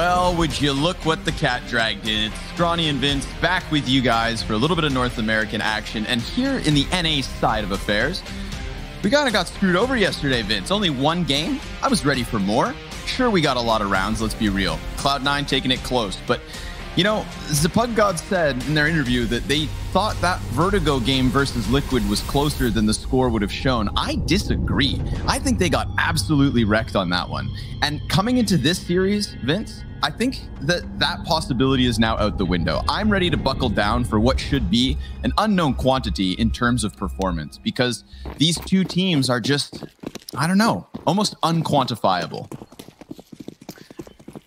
Well, would you look what the cat dragged in? It's Stronny and Vince back with you guys for a little bit of North American action. And here in the NA side of affairs, we kind of got screwed over yesterday, Vince. Only one game. I was ready for more. Sure, we got a lot of rounds, let's be real. Cloud9 taking it close. But, you know, Godz said in their interview that they thought that Vertigo game versus Liquid was closer than the score would have shown. I disagree. I think they got absolutely wrecked on that one. And coming into this series, Vince, I think that possibility is now out the window. I'm ready to buckle down for what should be an unknown quantity in terms of performance, because these two teams are just, I don't know, almost unquantifiable.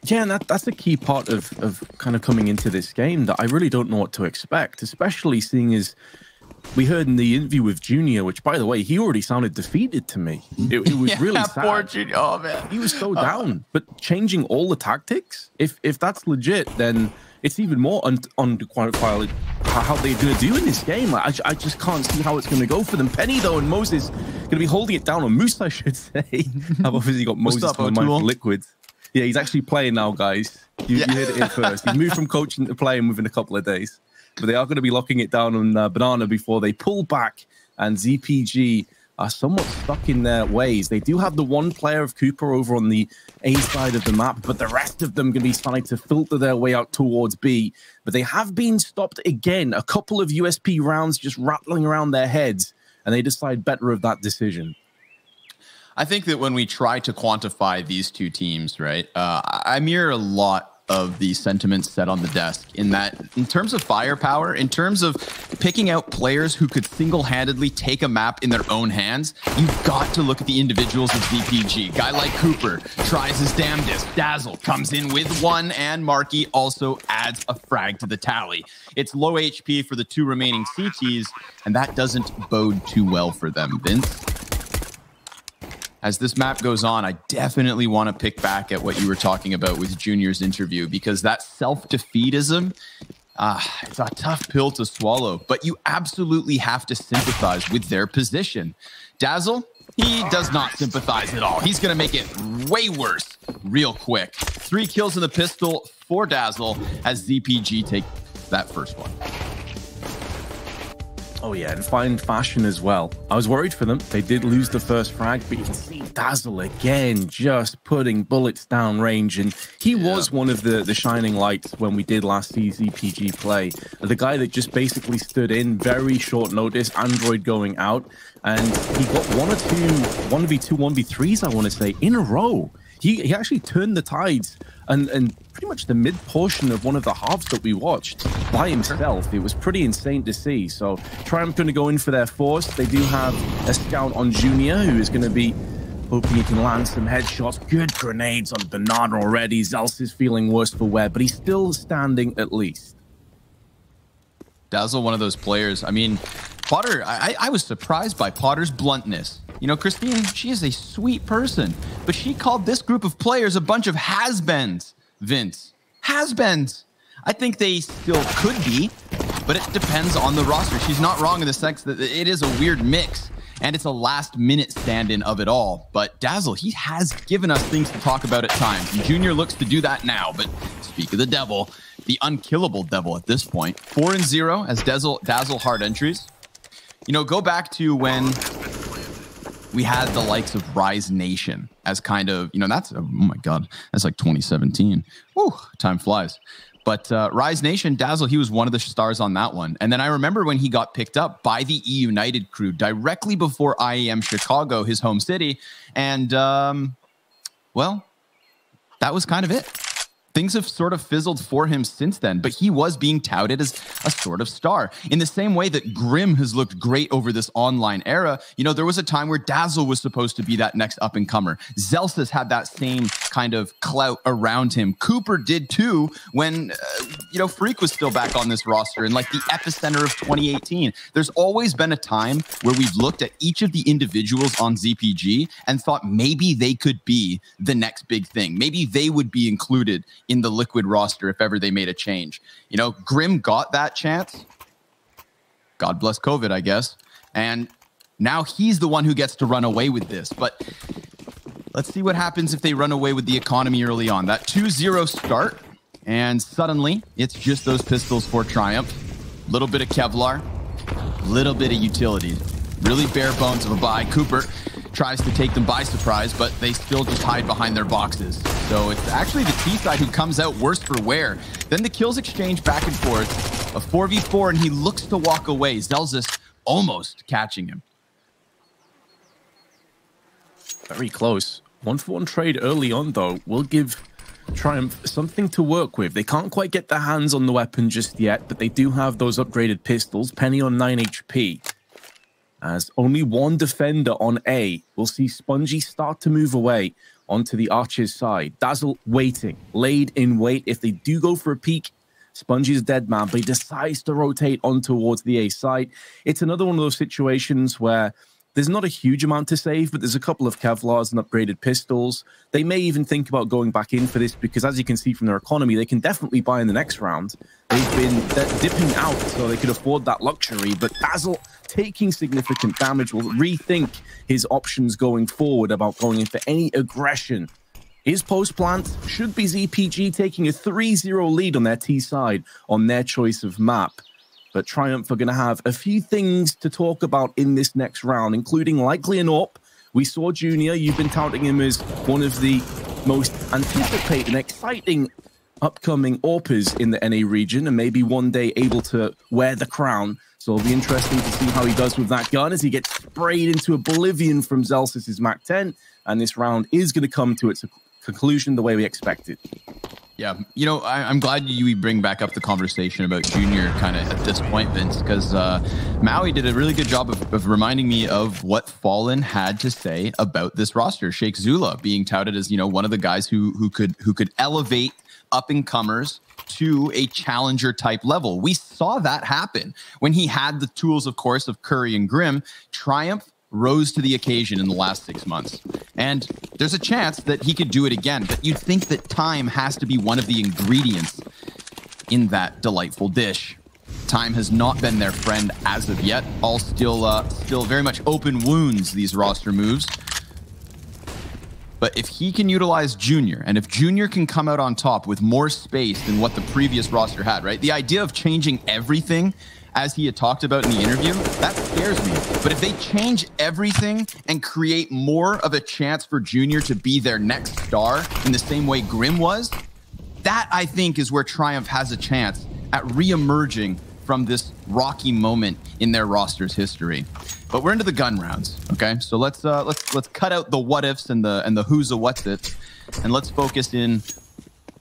Yeah, and that's a key part of kind of coming into this game, that I really don't know what to expect, especially seeing as we heard in the interview with Junior, which, by the way, he already sounded defeated to me. It was really sad. Poor Junior. Oh, man. He was so down. But changing all the tactics, if that's legit, then it's even more unquantifiable how they're going to do in this game. I just can't see how it's going to go for them. Penny, though, and Moses going to be holding it down, on Moose, I should say. I've obviously got Moses to mind for Liquid. Yeah, he's actually playing now, guys. You heard it here first. He moved from coaching to playing within a couple of days. But they are going to be locking it down on Banana before they pull back. And ZPG are somewhat stuck in their ways. They do have the one player of Cooper over on the A side of the map, but the rest of them going to be trying to filter their way out towards B. But they have been stopped again. A couple of USP rounds just rattling around their heads. And they decide better of that decision. I think that when we try to quantify these two teams, right, I mirror a lot of the sentiments set on the desk, in that in terms of firepower, in terms of picking out players who could single-handedly take a map in their own hands, you've got to look at the individuals of ZPG. Guy like Cooper tries his damnedest. Dazzle comes in with one, and Marky also adds a frag to the tally. It's low HP for the two remaining CTs, and that doesn't bode too well for them, Vince. As this map goes on, I definitely want to pick back at what you were talking about with Junior's interview, because that self-defeatism, it's a tough pill to swallow, but you absolutely have to sympathize with their position. Dazzle, he does not sympathize at all. He's going to make it way worse real quick. 3 kills in the pistol for Dazzle as ZPG take that first one. Oh, yeah, in fine fashion as well. I was worried for them. They did lose the first frag, but you can see Dazzle again just putting bullets down range. And he was one of the shining lights when we did last see ZPG play. The guy that just basically stood in, very short notice, Android going out. And he got 1 or 2 1v2, 1v3s, I want to say, in a row. He actually turned the tides and pretty much the mid portion of one of the halves that we watched by himself. It was pretty insane to see. So Triumph going to go in for their force. They do have a scout on Junior, who is going to be hoping he can land some headshots. Good grenades on Banana already. Zels is feeling worse for wear, but he's still standing at least. Dazzle, one of those players. I mean, Potter, I was surprised by Potter's bluntness. You know, Christine, she is a sweet person, but she called this group of players a bunch of has-beens, Vince. Has-beens. I think they still could be, but it depends on the roster. She's not wrong in the sense that it is a weird mix, and it's a last-minute stand-in of it all. But Dazzle, he has given us things to talk about at times, and Junior looks to do that now. But speak of the devil, the unkillable devil at this point. 4-0 as Dazzle hard entries. You know, go back to when we had the likes of Rise Nation as kind of, you know, that's, oh my God, that's like 2017. Woo, time flies. But Rise Nation, Dazzle, he was one of the stars on that one. And then I remember when he got picked up by the E United crew directly before IEM Chicago, his home city. And, well, that was kind of it. Things have sort of fizzled for him since then, but he was being touted as a sort of star. In the same way that Grim has looked great over this online era, you know, there was a time where Dazzle was supposed to be that next up-and-comer. Zelsis had that same kind of clout around him. Cooper did too when, you know, Freak was still back on this roster in like the epicenter of 2018. There's always been a time where we've looked at each of the individuals on ZPG and thought maybe they could be the next big thing. Maybe they would be included in the Liquid roster if ever they made a change. You know, Grim got that chance. God bless COVID, I guess. And now he's the one who gets to run away with this. But Let's see what happens if they run away with the economy early on. That 2-0 start, and suddenly it's just those pistols for Triumph. Little bit of Kevlar, little bit of utility. Really bare bones of a buy. Cooper tries to take them by surprise, but they still just hide behind their boxes. So it's actually the T side who comes out worse for wear. Then the kills exchange back and forth. A 4v4, and he looks to walk away. Zelzis almost catching him. Very close. 1-for-1 trade early on, though, will give Triumph something to work with. They can't quite get their hands on the weapon just yet, but they do have those upgraded pistols. Penny on 9 HP. As only one defender on A, we'll see Spongy start to move away onto the Archer's side. Dazzle waiting, laid in wait. If they do go for a peek, Spongy's dead man, but he decides to rotate on towards the A side. It's another one of those situations where there's not a huge amount to save, but there's a couple of Kevlars and upgraded pistols. They may even think about going back in for this because, as you can see from their economy, they can definitely buy in the next round. They've been dipping out so they could afford that luxury, but Dazzle taking significant damage will rethink his options going forward about going in for any aggression. His post-plant should be ZPG taking a 3-0 lead on their T side on their choice of map. But Triumph are going to have a few things to talk about in this next round, including likely an AWP. We saw Junior. You've been touting him as one of the most anticipated and exciting upcoming AWPers in the NA region, and maybe one day able to wear the crown. So it'll be interesting to see how he does with that gun as he gets sprayed into oblivion from Zelsis' Mac 10. And this round is going to come to its conclusion the way we expected. Yeah, you know, I'm glad you bring back up the conversation about Junior kind of at this point, Vince, because Maui did a really good job of reminding me of what Fallen had to say about this roster. Sheikh Zula being touted as, you know, one of the guys who could elevate up-and-comers to a challenger type level. We saw that happen when he had the tools, of course, of Curry and Grimm. Triumph rose to the occasion in the last 6 months. And there's a chance that he could do it again, but you'd think that time has to be one of the ingredients in that delightful dish. Time has not been their friend as of yet. All still very much open wounds, these roster moves. But if he can utilize Junior, and if Junior can come out on top with more space than what the previous roster had, right? The idea of changing everything, as he had talked about in the interview, that scares me. But if they change everything and create more of a chance for Junior to be their next star in the same way Grimm was, that I think is where Triumph has a chance at re-emerging from this rocky moment in their roster's history. But we're into the gun rounds, okay? So let's cut out the what ifs and the who's a what's it, and let's focus in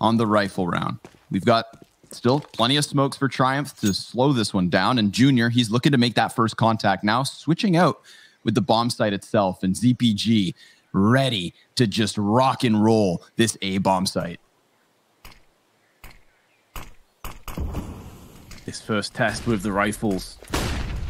on the rifle round. We've got still plenty of smokes for Triumph to slow this one down. And Junior, he's looking to make that first contact now, switching out with the bomb site itself, and ZPG ready to just rock and roll this A bomb site. This first test with the rifles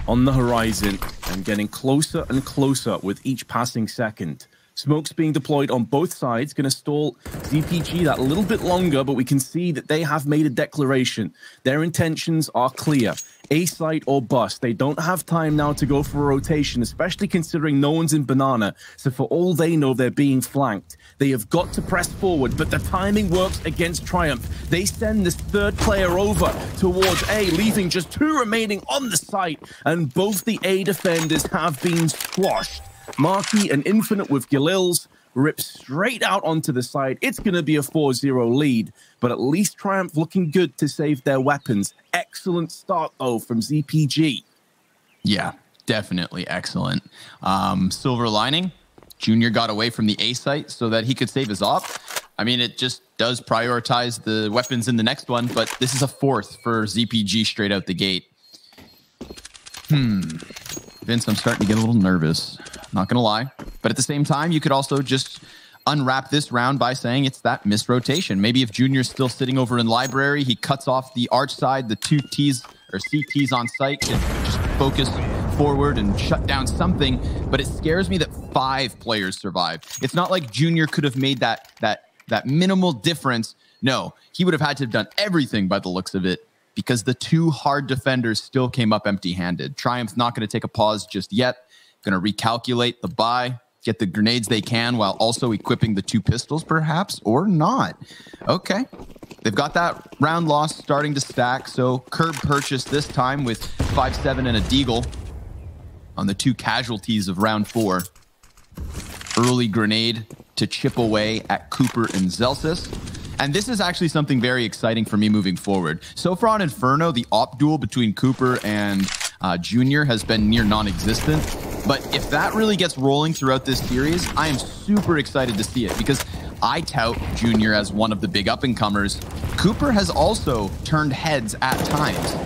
on the horizon and getting closer and closer with each passing second. Smokes being deployed on both sides, going to stall ZPG that little bit longer, but we can see that they have made a declaration. Their intentions are clear. A site or bust. They don't have time now to go for a rotation, especially considering no one's in banana. So for all they know, they're being flanked. They have got to press forward, but the timing works against Triumph. They send this third player over towards A, leaving just 2 remaining on the site, and both the A defenders have been squashed. Marky and Infinite with Galils rip straight out onto the side. It's going to be a 4-0 lead, but at least Triumph looking good to save their weapons. Excellent start, though, from ZPG. Yeah, definitely excellent. Silver lining, Junior got away from the A site so that he could save his op. I mean, it just does prioritize the weapons in the next one, but this is a 4th for ZPG straight out the gate. Vince, I'm starting to get a little nervous. Not going to lie. But at the same time, you could also just unwrap this round by saying it's that missed rotation. Maybe if Junior's still sitting over in library, he cuts off the arch side, the 2 Ts or CTs on site can just focus forward and shut down something. But it scares me that 5 players survived. It's not like Junior could have made that minimal difference. No, he would have had to have done everything by the looks of it, because the 2 hard defenders still came up empty-handed. Triumph's not going to take a pause just yet. Going to recalculate the buy, get the grenades they can while also equipping the 2 pistols, perhaps, or not. Okay. They've got that round loss starting to stack, so curb purchase this time with 5-7 and a deagle on the 2 casualties of round 4. Early grenade to chip away at Cooper and Zelsis. And this is actually something very exciting for me moving forward. So far on Inferno, the op duel between Cooper and Junior has been near non-existent. But if that really gets rolling throughout this series, I am super excited to see it because I tout Junior as one of the big up-and-comers. Cooper has also turned heads at times.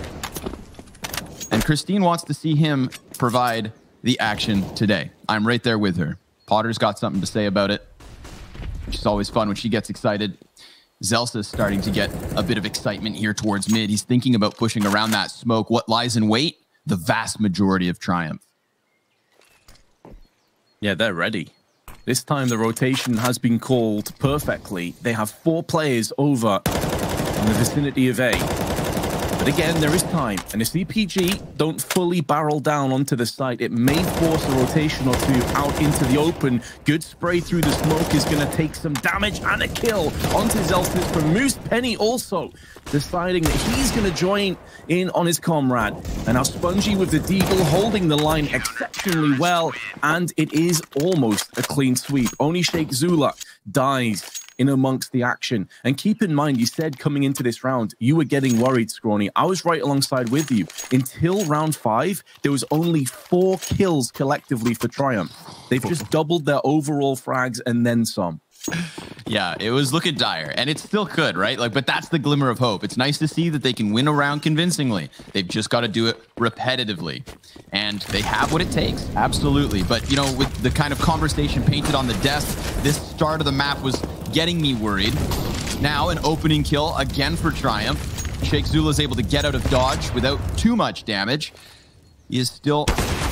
And Christine wants to see him provide the action today. I'm right there with her. Potter's got something to say about it. She's always fun when she gets excited. Zelsa's starting to get a bit of excitement here towards mid. He's thinking about pushing around that smoke. What lies in wait? The vast majority of Triumph. Yeah, they're ready. This time the rotation has been called perfectly. They have 4 players over in the vicinity of A. But again, there is time, and if CPG don't fully barrel down onto the site, it may force a rotation or 2 out into the open. Good spray through the smoke is going to take some damage and a kill onto Zelsis from Moose. Penny also deciding that he's going to join in on his comrade. And now Spongy with the deagle holding the line exceptionally well, and it is almost a clean sweep. Only Sheikh Zula dies in amongst the action. And keep in mind, you said coming into this round, you were getting worried, Scrawny. I was right alongside with you. Until round 5, there was only 4 kills collectively for Triumph. They've just doubled their overall frags and then some. Yeah, it was looking dire, and it still could, right? But that's the glimmer of hope. It's nice to see that they can win a round convincingly. They've just got to do it repetitively, and they have what it takes, absolutely. But, with the kind of conversation painted on the desk, this start of the map was getting me worried. Now an opening kill again for Triumph. Sheikh Zula is able to get out of dodge without too much damage. He is still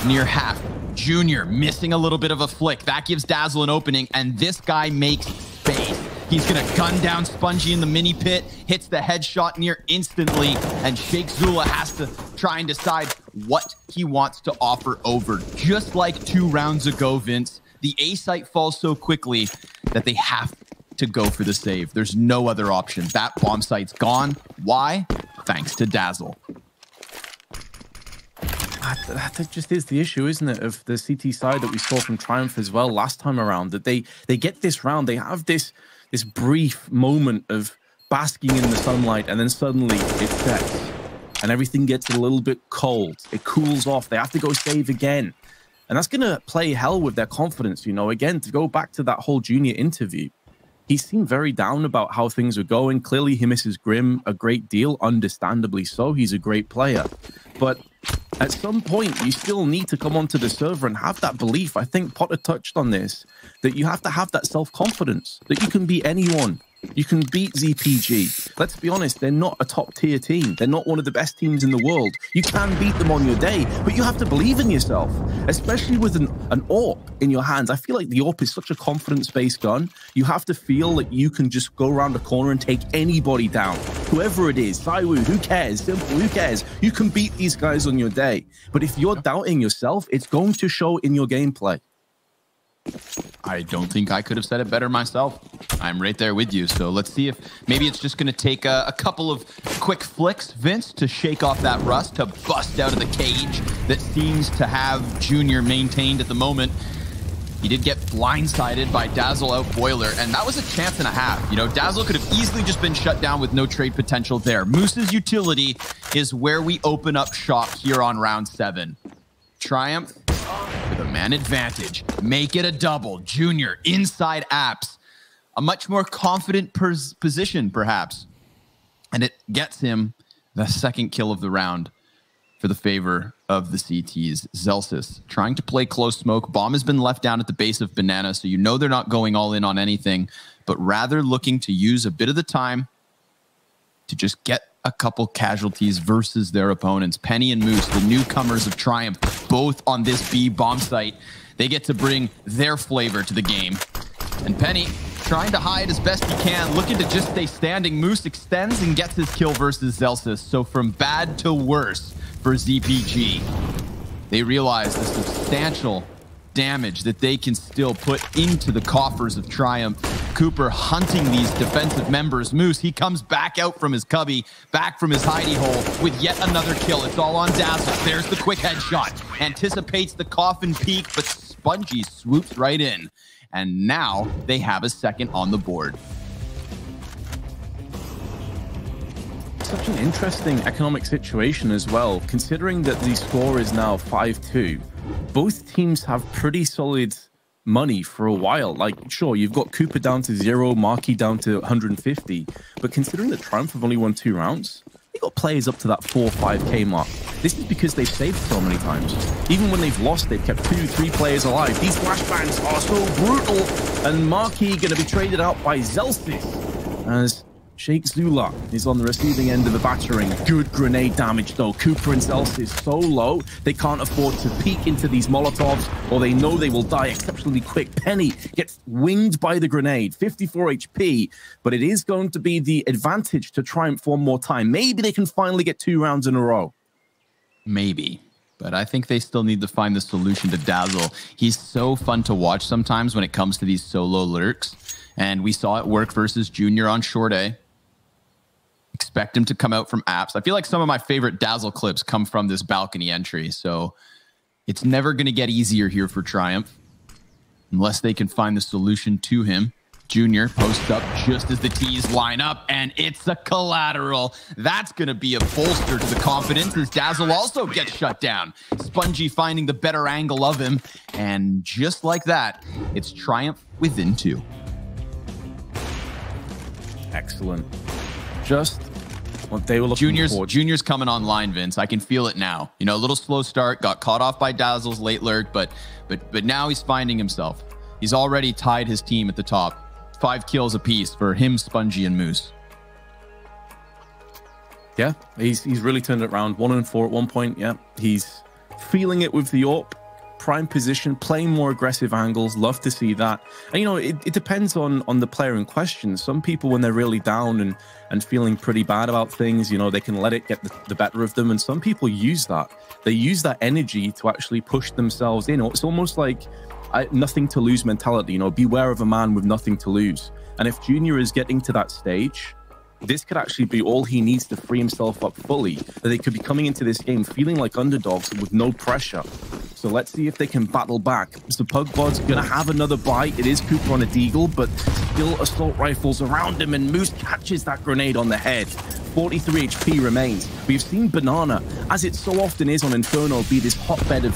near half. Junior missing a little bit of a flick. That gives Dazzle an opening, and this guy makes space. He's going to gun down Spongy in the mini pit, hits the headshot near instantly, and Sheikh Zula has to try and decide what he wants to offer over. Just like 2 rounds ago, Vince, the A site falls so quickly that they have to go for the save. There's no other option. That bomb site's gone. Why? Thanks to Dazzle. That just is the issue, isn't it, of the CT side that we saw from Triumph as well last time around, that they get this round, they have this brief moment of basking in the sunlight, and then suddenly it sets, and everything gets a little bit cold. It cools off. They have to go save again. And that's going to play hell with their confidence, Again, to go back to that whole Junior interview, he seemed very down about how things were going. Clearly, he misses Grim a great deal, understandably so. He's a great player. But at some point, you still need to come onto the server and have that belief. I think Potter touched on this, that you have to have that self-confidence, that you can beat anyone. You can beat ZPG. Let's be honest, they're not a top-tier team. They're not one of the best teams in the world. You can beat them on your day, but you have to believe in yourself, especially with an AWP in your hands. I feel like the AWP is such a confidence-based gun. You have to feel that you can just go around the corner and take anybody down. Whoever it is, Saiwu, who cares? Simple, who cares? You can beat these guys on your day. But if you're doubting yourself, it's going to show in your gameplay. I don't think I could have said it better myself. I'm right there with you. So let's see if maybe it's just going to take a couple of quick flicks, Vince, to shake off that rust, to bust out of the cage that seems to have Junior maintained at the moment. He did get blindsided by Dazzle out Boiler, and that was a chance and a half. Dazzle could have easily just been shut down with no trade potential there. Moose's utility is where we open up shop here on round 7. Triumph with a man advantage. Make it a double. Junior inside apps. A much more confident position, perhaps. And it gets him the 2nd kill of the round for the favor of the CTs. Zelsis trying to play close smoke. Bomb has been left down at the base of Banana, so they're not going all in on anything, but rather looking to use a bit of the time to just get a couple casualties versus their opponents. Penny and Moose, the newcomers of Triumph, both on this B bomb site. They get to bring their flavor to the game. And Penny trying to hide as best he can, looking to just stay standing. Moose extends and gets his kill versus Zelsis. So from bad to worse for ZPG. They realize the substantial damage that they can still put into the coffers of Triumph. Cooper hunting these defensive members. Moose, he comes back out from his cubby, back from his hidey hole with yet another kill. It's all on Dazzle. There's the quick headshot. Anticipates the coffin peak, but Spongy swoops right in. And now they have a second on the board. Such an interesting economic situation as well, considering that the score is now 5-2. Both teams have pretty solid money for a while. Like, sure, you've got Cooper down to 0, Marquee down to 150, but considering that Triumph have only won 2 rounds, they got players up to that 4-5k mark. This is because they've saved so many times. Even when they've lost, they've kept 2-3 players alive. These flashbangs are so brutal, and Marquee going to be traded out by Zelsis as Sheikh Zula is on the receiving end of the battering. Good grenade damage though. Cooper and Zelsis so low, they can't afford to peek into these Molotovs, or they know they will die exceptionally quick. Penny gets winged by the grenade, 54 HP, but it is going to be the advantage to Triumph one more time. Maybe they can finally get 2 rounds in a row. Maybe. But I think they still need to find the solution to Dazzle. He's so fun to watch sometimes when it comes to these solo lurks. And we saw it work versus Junior on Short A. Expect him to come out from apps. I feel like some of my favorite Dazzle clips come from this balcony entry. So it's never going to get easier here for Triumph unless they can find the solution to him. Junior posts up just as the T's line up, and it's a collateral. That's going to be a bolster to the confidence as Dazzle also gets shut down. Spongy finding the better angle of him, and just like that, it's Triumph within 2. Excellent. Just what they were looking for. Junior's coming online, Vince. I can feel it now. You know, a little slow start, got caught off by Dazzle's late lurk, but now he's finding himself. He's already tied his team at the top. 5 kills apiece for him, Spongy, and Moose. Yeah, he's really turned it around. 1-4 at one point. Yeah, he's feeling it with the AWP. Prime position, playing more aggressive angles. Love to see that. And, you know, it depends on the player in question. Some people, when they're really down and feeling pretty bad about things, you know, they can let it get the better of them. And some people use that. They use that energy to actually push themselves in. It's almost like nothing to lose mentality, you know, beware of a man with nothing to lose. And if Junior is getting to that stage, this could actually be all he needs to free himself up fully, that they could be coming into this game feeling like underdogs with no pressure. So let's see if they can battle back. So Pugbod's gonna have another bite. It is Cooper on a deagle, but still assault rifles around him, and Moose catches that grenade on the head. 43 HP remains. We've seen Banana, as it so often is on Inferno, be this hotbed of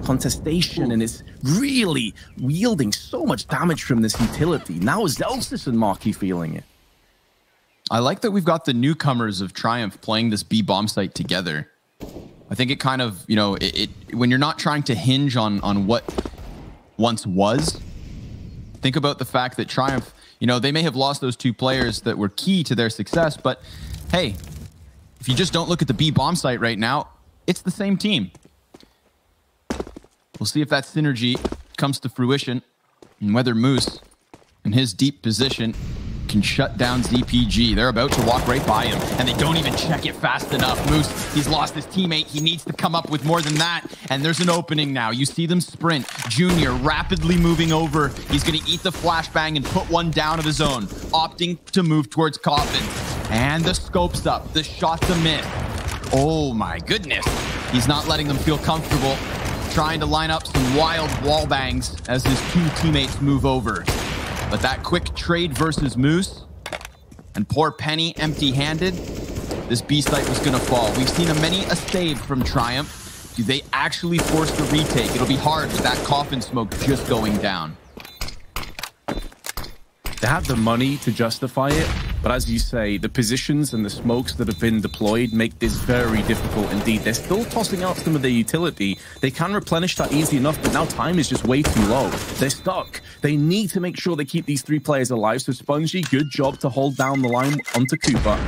contestation, and it's really wielding so much damage from this utility. Now Zelsis and Marquee feeling it. I like that we've got the newcomers of Triumph playing this B bomb site together. I think it kind of, you know, when you're not trying to hinge on what once was, think about the fact that Triumph, you know, they may have lost those 2 players that were key to their success, but hey, if you just don't look at the B bomb site right now, it's the same team. We'll see if that synergy comes to fruition and whether Moose in his deep position can shut down ZPG. They're about to walk right by him, and they don't even check it fast enough. Moose, he's lost his teammate. He needs to come up with more than that, and there's an opening now. You see them sprint. Junior rapidly moving over. He's going to eat the flashbang and put one down of his own, opting to move towards Coffin. And the scope's up. The shot's a miss. Oh my goodness. He's not letting them feel comfortable, trying to line up some wild wall bangs as his 2 teammates move over. But that quick trade versus Moose and poor Penny empty-handed, this B site was going to fall. We've seen many a save from Triumph. Do they actually force the retake? It'll be hard with that coffin smoke just going down. They have the money to justify it, but as you say, the positions and the smokes that have been deployed make this very difficult indeed. They're still tossing out some of their utility. They can replenish that easy enough, but now time is just way too low. They're stuck. They need to make sure they keep these 3 players alive. So Spongy, good job to hold down the line onto Cooper.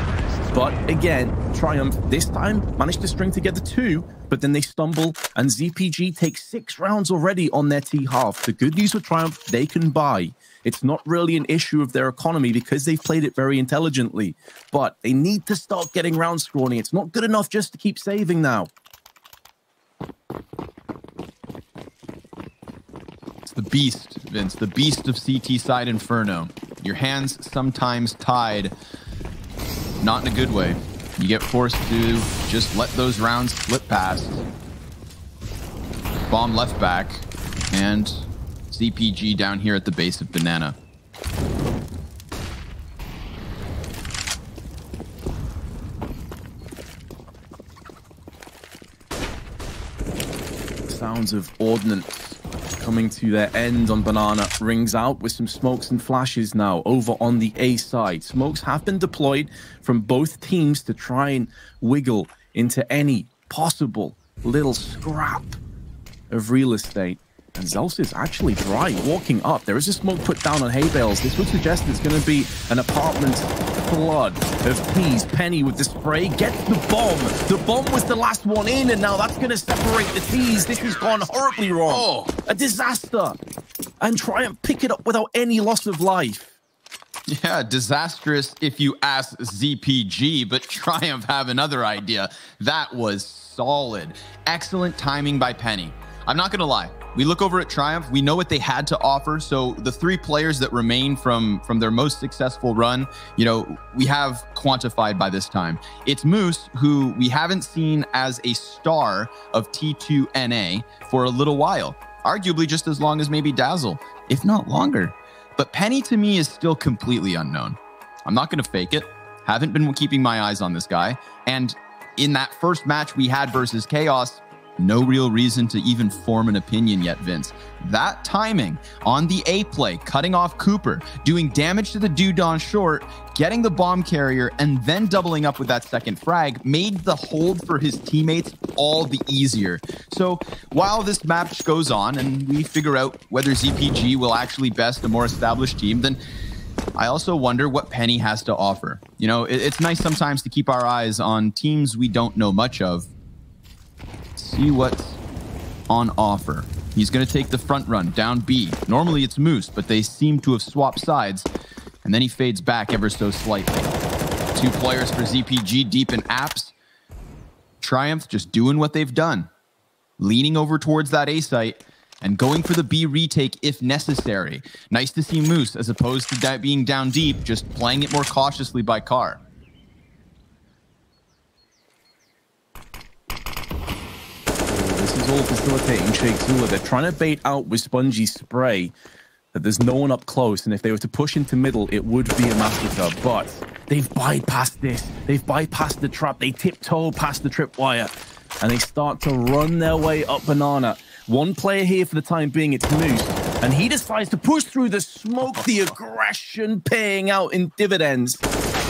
But again, Triumph this time managed to string together 2, but then they stumble, and ZPG takes 6 rounds already on their T half. The good news with Triumph, they can buy. It's not really an issue of their economy because they've played it very intelligently. But they need to start getting round scoring. It's not good enough just to keep saving now. beast, Vince, the beast of CT side Inferno. Your hands sometimes tied, not in a good way. You get forced to just let those rounds slip past. Bomb left back, and ZPG down here at the base of Banana. Sounds of ordnance coming to their end on Banana rings out with some smokes and flashes now over on the A side. Smokes have been deployed from both teams to try and wiggle into any possible little scrap of real estate. And Zels is actually dry walking up. There is a smoke put down on hay bales. This would suggest it's going to be an apartment flood of peas. Penny with the spray gets the bomb. The bomb was the last one in, and now that's going to separate the teas. This has gone horribly wrong. Oh. A disaster. And try and pick it up without any loss of life. Yeah, disastrous if you ask ZPG, but Triumph have another idea. That was solid. Excellent timing by Penny. I'm not going to lie. We look over at Triumph, we know what they had to offer. So the three players that remain from their most successful run, you know, we have quantified by this time. It's Moose, who we haven't seen as a star of T2NA for a little while. Arguably just as long as maybe Dazzle, if not longer. But Penny to me is still completely unknown. I'm not going to fake it. Haven't been keeping my eyes on this guy. And in that first match we had versus Chaos, no real reason to even form an opinion yet, Vince. That timing on the A play, cutting off Cooper, doing damage to the dude on short, getting the bomb carrier, and then doubling up with that second frag made the hold for his teammates all the easier. So while this match goes on and we figure out whether ZPG will actually best a more established team, then I also wonder what Penny has to offer. You know, it's nice sometimes to keep our eyes on teams we don't know much of. See what's on offer. He's going to take the front run down B. Normally it's Moose, but they seem to have swapped sides. And then he fades back ever so slightly. Two players for ZPG deep in apps. Triumph just doing what they've done. Leaning over towards that A site and going for the B retake if necessary. Nice to see Moose, as opposed to that being down deep, just playing it more cautiously by car. All facilitating Shake Zula. They're trying to bait out with Spongy spray that there's no one up close, and if they were to push into middle, it would be a massacre. But they've bypassed this. They've bypassed the trap. They tiptoe past the tripwire, and they start to run their way up Banana. One player here for the time being, it's Moose, and he decides to push through the smoke, the aggression paying out in dividends.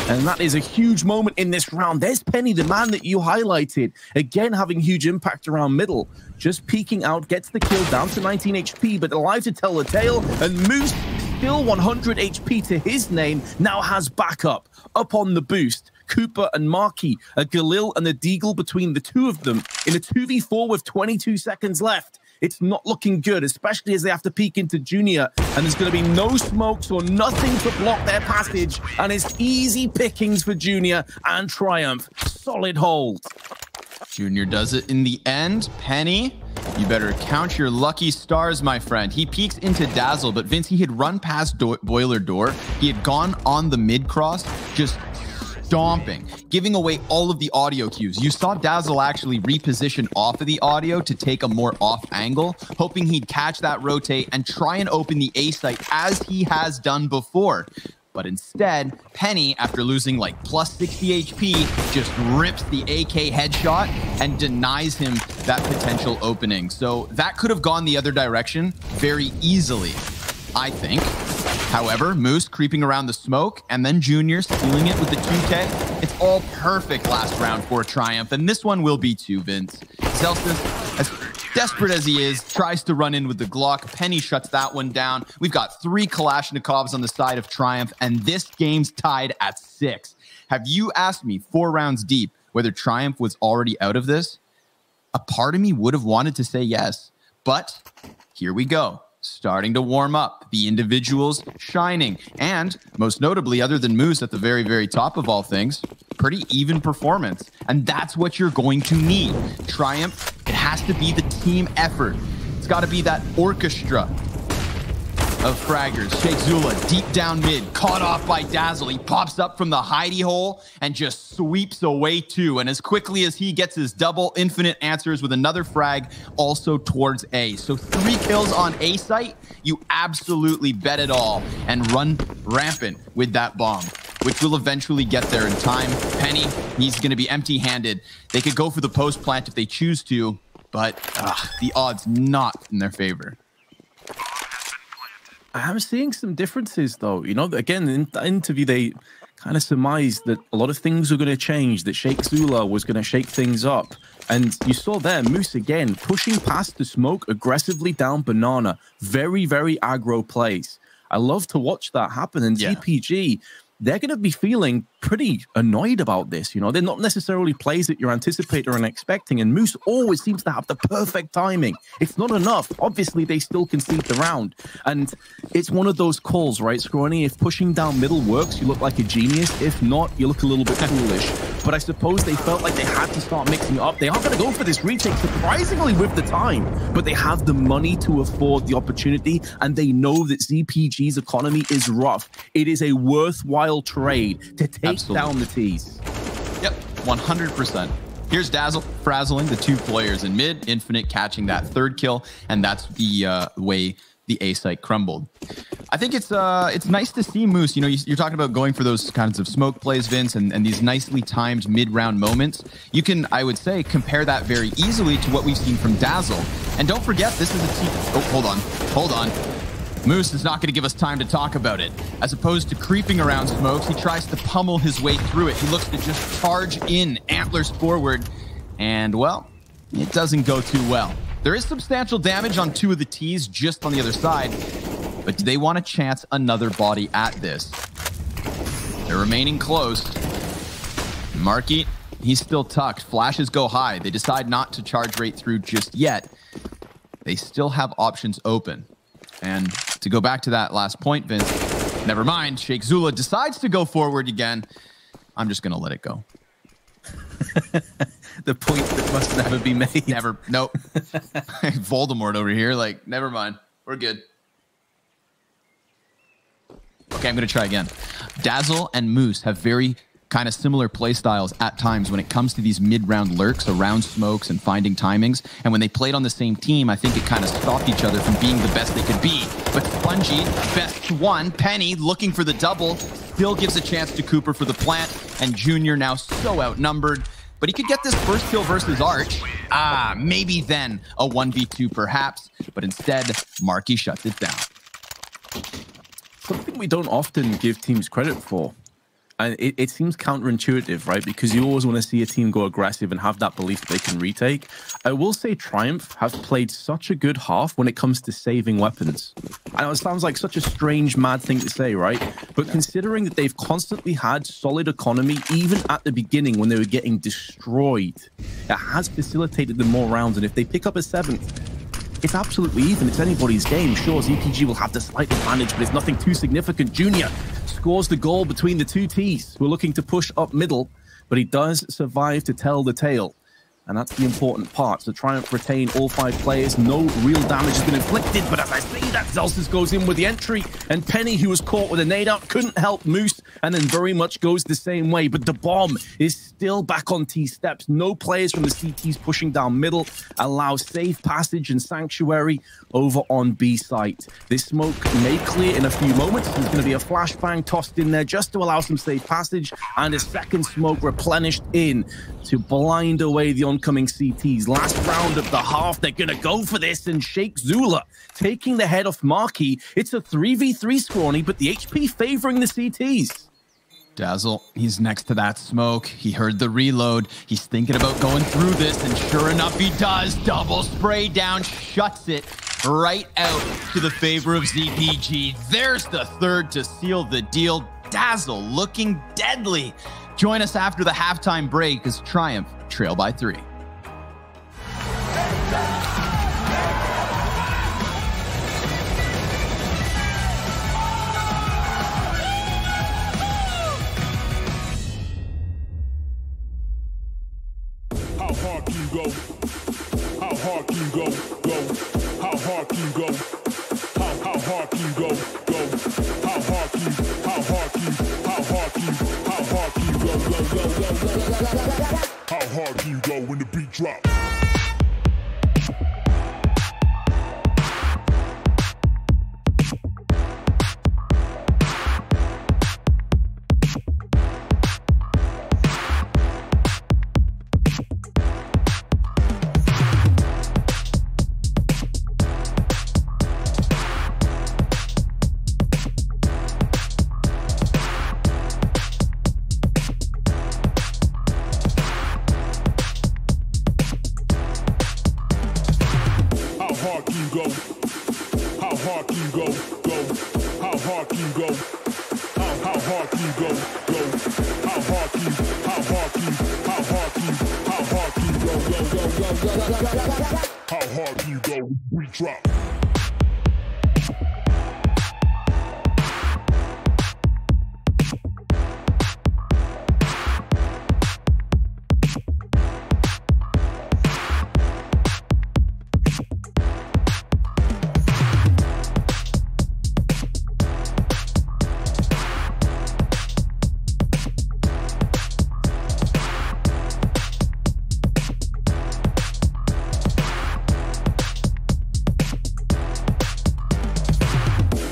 And that is a huge moment in this round. There's Penny, the man that you highlighted. Again, having huge impact around middle. Just peeking out, gets the kill down to 19 HP, but alive to tell the tale. And Moose, still 100 HP to his name, now has backup. Up on the boost. Cooper and Markey, a Galil and a Deagle between the two of them in a 2v4 with 22 seconds left. It's not looking good, especially as they have to peek into Junior, and there's going to be no smokes or nothing to block their passage, and it's easy pickings for Junior and Triumph. Solid hold. Junior does it in the end. Penny, you better count your lucky stars, my friend. He peeks into Dazzle, but Vince, he had run past Boiler Door. He had gone on the mid-cross, just stomping, giving away all of the audio cues. You saw Dazzle actually reposition off of the audio to take a more off angle, hoping he'd catch that rotate and try and open the A site as he has done before. But instead, Penny, after losing like plus 60 HP, just rips the AK headshot and denies him that potential opening. So that could have gone the other direction very easily, I think. However, Moose creeping around the smoke, and then Junior stealing it with the 2K. It's all perfect last round for Triumph, and this one will be too, Vince. Zelstis, as desperate as he is, tries to run in with the Glock. Penny shuts that one down. We've got 3 Kalashnikovs on the side of Triumph, and this game's tied at 6. Have you asked me 4 rounds deep whether Triumph was already out of this? A part of me would have wanted to say yes, but here we go. Starting to warm up, the individuals shining, and most notably, other than Moose at the very, very top of all things, pretty even performance. And that's what you're going to need. Triumph, it has to be the team effort. It's got to be that orchestra of fraggers. Sheikh Zula deep down mid, caught off by Dazzle. He pops up from the hidey hole and just sweeps away two. And as quickly as he gets his double, Infinite answers with another frag also towards A. So 3 kills on A site. You absolutely bet it all and run rampant with that bomb, which will eventually get there in time. Penny, he's going to be empty-handed. They could go for the post plant if they choose to, but the odds not in their favor. I'm seeing some differences, though. You know, again, in the interview, they kind of surmised that a lot of things were going to change, that Sheikh Zula was going to shake things up. And you saw there, Moose again, pushing past the smoke aggressively down Banana. Very, very aggro plays. I love to watch that happen. And ZPG, they're going to be feeling pretty annoyed about this. You know, they're not necessarily plays that you're anticipating and expecting. And Moose always seems to have the perfect timing. It's not enough. Obviously, they still concede the round. And it's one of those calls, right, Scrawny? If pushing down middle works, you look like a genius. If not, you look a little bit foolish. But I suppose they felt like they had to start mixing it up. They are going to go for this retake, surprisingly, with the time. But they have the money to afford the opportunity. And they know that ZPG's economy is rough. It is a worthwhile trade to take down the T's. Yep, 100%. Here's Dazzle frazzling the 2 players in mid, Infinite catching that 3rd kill, and that's the way the A site crumbled. I think it's nice to see Moose. You know, you're talking about going for those kinds of smoke plays, Vince, and these nicely timed mid-round moments. You can, I would say, compare that very easily to what we've seen from Dazzle. And don't forget, this is a team. Oh, hold on. Moose is not going to give us time to talk about it. As opposed to creeping around smokes, he tries to pummel his way through it. He looks to just charge in, antlers forward, and, well, it doesn't go too well. There is substantial damage on 2 of the T's just on the other side, but do they want to chance another body at this? They're remaining close. Marky, he's still tucked. Flashes go high. They decide not to charge right through just yet. They still have options open. And to go back to that last point, Vince, never mind. Sheikh Zula decides to go forward again. I'm just going to let it go. The point that must never be made. Never. Nope. Voldemort over here. Like, never mind. We're good. Okay, I'm going to try again. Dazzle and Moose have very kind of similar play styles at times when it comes to these mid-round lurks around smokes and finding timings. And when they played on the same team, I think it kind of stopped each other from being the best they could be. But Spongy, best 1, Penny looking for the double, still gives a chance to Cooper for the plant, and Junior now so outnumbered. But he could get this first kill versus Arch. Maybe then a 1v2 perhaps, but instead, Marky shuts it down. Something we don't often give teams credit for. And it seems counterintuitive, right? Because you always want to see a team go aggressive and have that belief that they can retake. I will say Triumph have played such a good half when it comes to saving weapons. I know it sounds like such a strange, mad thing to say, right? But considering that they've constantly had solid economy, even at the beginning when they were getting destroyed, it has facilitated them more rounds. And if they pick up a 7th, it's absolutely even. It's anybody's game. Sure, ZPG will have the slight advantage, but it's nothing too significant. Junior scores the goal between the 2 T's. We're looking to push up middle, but he does survive to tell the tale. And that's the important part. So Triumph retain all 5 players. No real damage has been inflicted, but as I say that, Zelsis goes in with the entry, and Penny, who was caught with a nade out, couldn't help Moose, and then very much goes the same way. But the bomb is still back on T steps. No players from the CTs pushing down middle. Allows safe passage and Sanctuary over on B site. This smoke may clear in a few moments. There's going to be a flashbang tossed in there just to allow some safe passage, and a second smoke replenished in to blind away the oncoming CTs. Last round of the half, they're going to go for this, and Sheikh Zula taking the head off Marky. It's a 3v3 Scrawny, but the HP favoring the CTs. Dazzle, he's next to that smoke. He heard the reload. He's thinking about going through this, and sure enough, he does. Double spray down, shuts it right out to the favor of ZPG. There's the 3rd to seal the deal. Dazzle looking deadly. Join us after the halftime break as Triumph trail by 3. How hard can you go? How hard can you go? How hard can you go? How hard can you go? How hard can you go when the beat drop? How hard can you go? How hard can you go? How hard can you go? How hard can you go? How hard can you? How hard can you? How hard can you? How hard can you go? How hard can you go? We drop.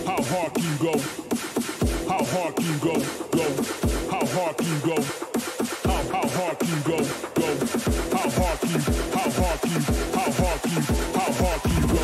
How hard can you go? How hard can you go? How hard can you go? How hard can you go? How hard can you? How hard can you? How hard can you? How hard can you go?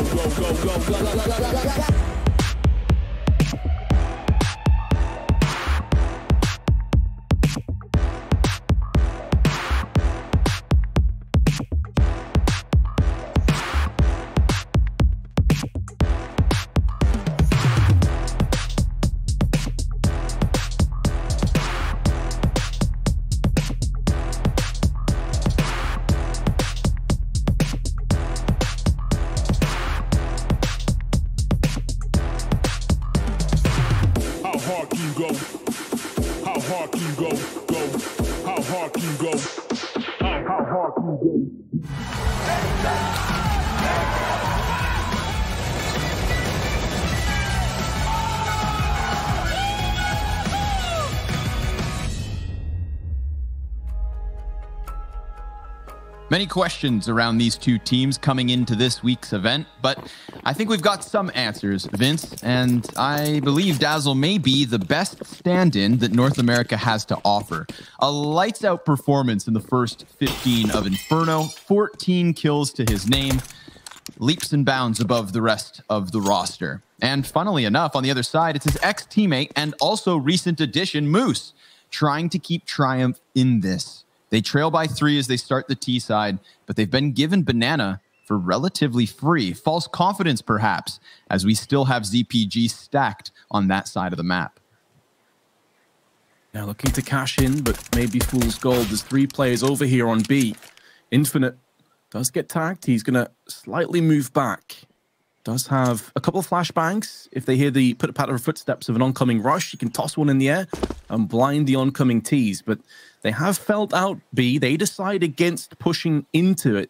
How hard can you go? How hard can you go? How hard can you go? How hard can you go? Many questions around these two teams coming into this week's event, but I think we've got some answers, Vince, and I believe Dazzle may be the best stand-in that North America has to offer. A lights-out performance in the first 15 of Inferno, 14 kills to his name, leaps and bounds above the rest of the roster. And funnily enough, on the other side, it's his ex-teammate and also recent addition, Moose, trying to keep Triumph in this. They trail by 3 as they start the T side, but they've been given Banana for relatively free. False confidence, perhaps, as we still have ZPG stacked on that side of the map. Now looking to cash in, but maybe fool's gold. There's 3 players over here on B. Infinite does get tagged. He's going to slightly move back. Does have a couple of flashbangs. If they hear the pitter-patter of footsteps of an oncoming rush, you can toss one in the air and blind the oncoming T's. But they have felt out B. They decide against pushing into it.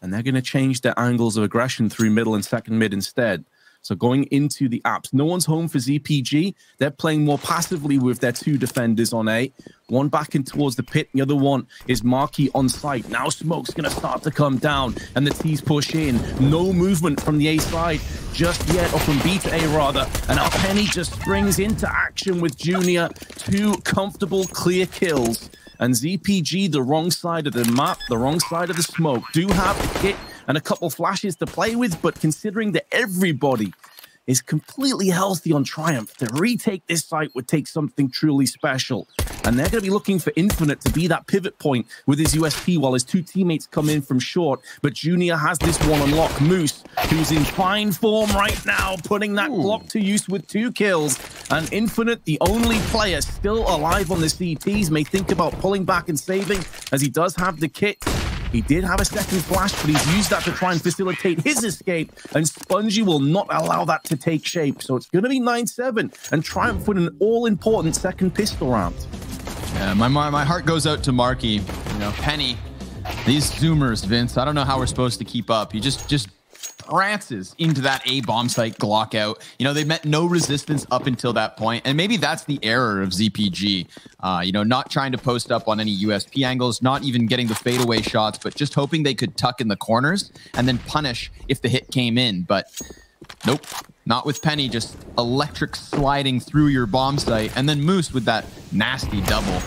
And they're going to change their angles of aggression through middle and second mid instead. So going into the apps, no one's home for ZPG. They're playing more passively with their 2 defenders on A. One back in towards the pit. The other one is Marky on site. Now smoke's going to start to come down and the T's push in. No movement from the A side just yet, or from B to A rather. And now Penny just springs into action with Junior. 2 comfortable, clear kills. And ZPG, the wrong side of the map, the wrong side of the smoke, do have the kit and a couple flashes to play with, but considering that everybody is completely healthy on Triumph, to retake this site would take something truly special. And they're going to be looking for Infinite to be that pivot point with his USP while his 2 teammates come in from short. But Junior has this one on lock. Moose, who's in fine form right now, putting that Glock to use with 2 kills. And Infinite, the only player still alive on the CTs, may think about pulling back and saving, as he does have the kit. He did have a second flash, but he's used that to try and facilitate his escape, and Spongy will not allow that to take shape. So it's going to be 9-7, and Triumph with an all-important second pistol round. Yeah, my heart goes out to Marky. You know, Penny, these Zoomers, Vince, I don't know how we're supposed to keep up. You just prances into that A bomb site Glock out. You know, they met no resistance up until that point, and maybe that's the error of ZPG. You know, not trying to post up on any USP angles, not even getting the fadeaway shots, but just hoping they could tuck in the corners and then punish if the hit came in. But nope, not with Penny, just electric sliding through your bomb site, and then Moose with that nasty double.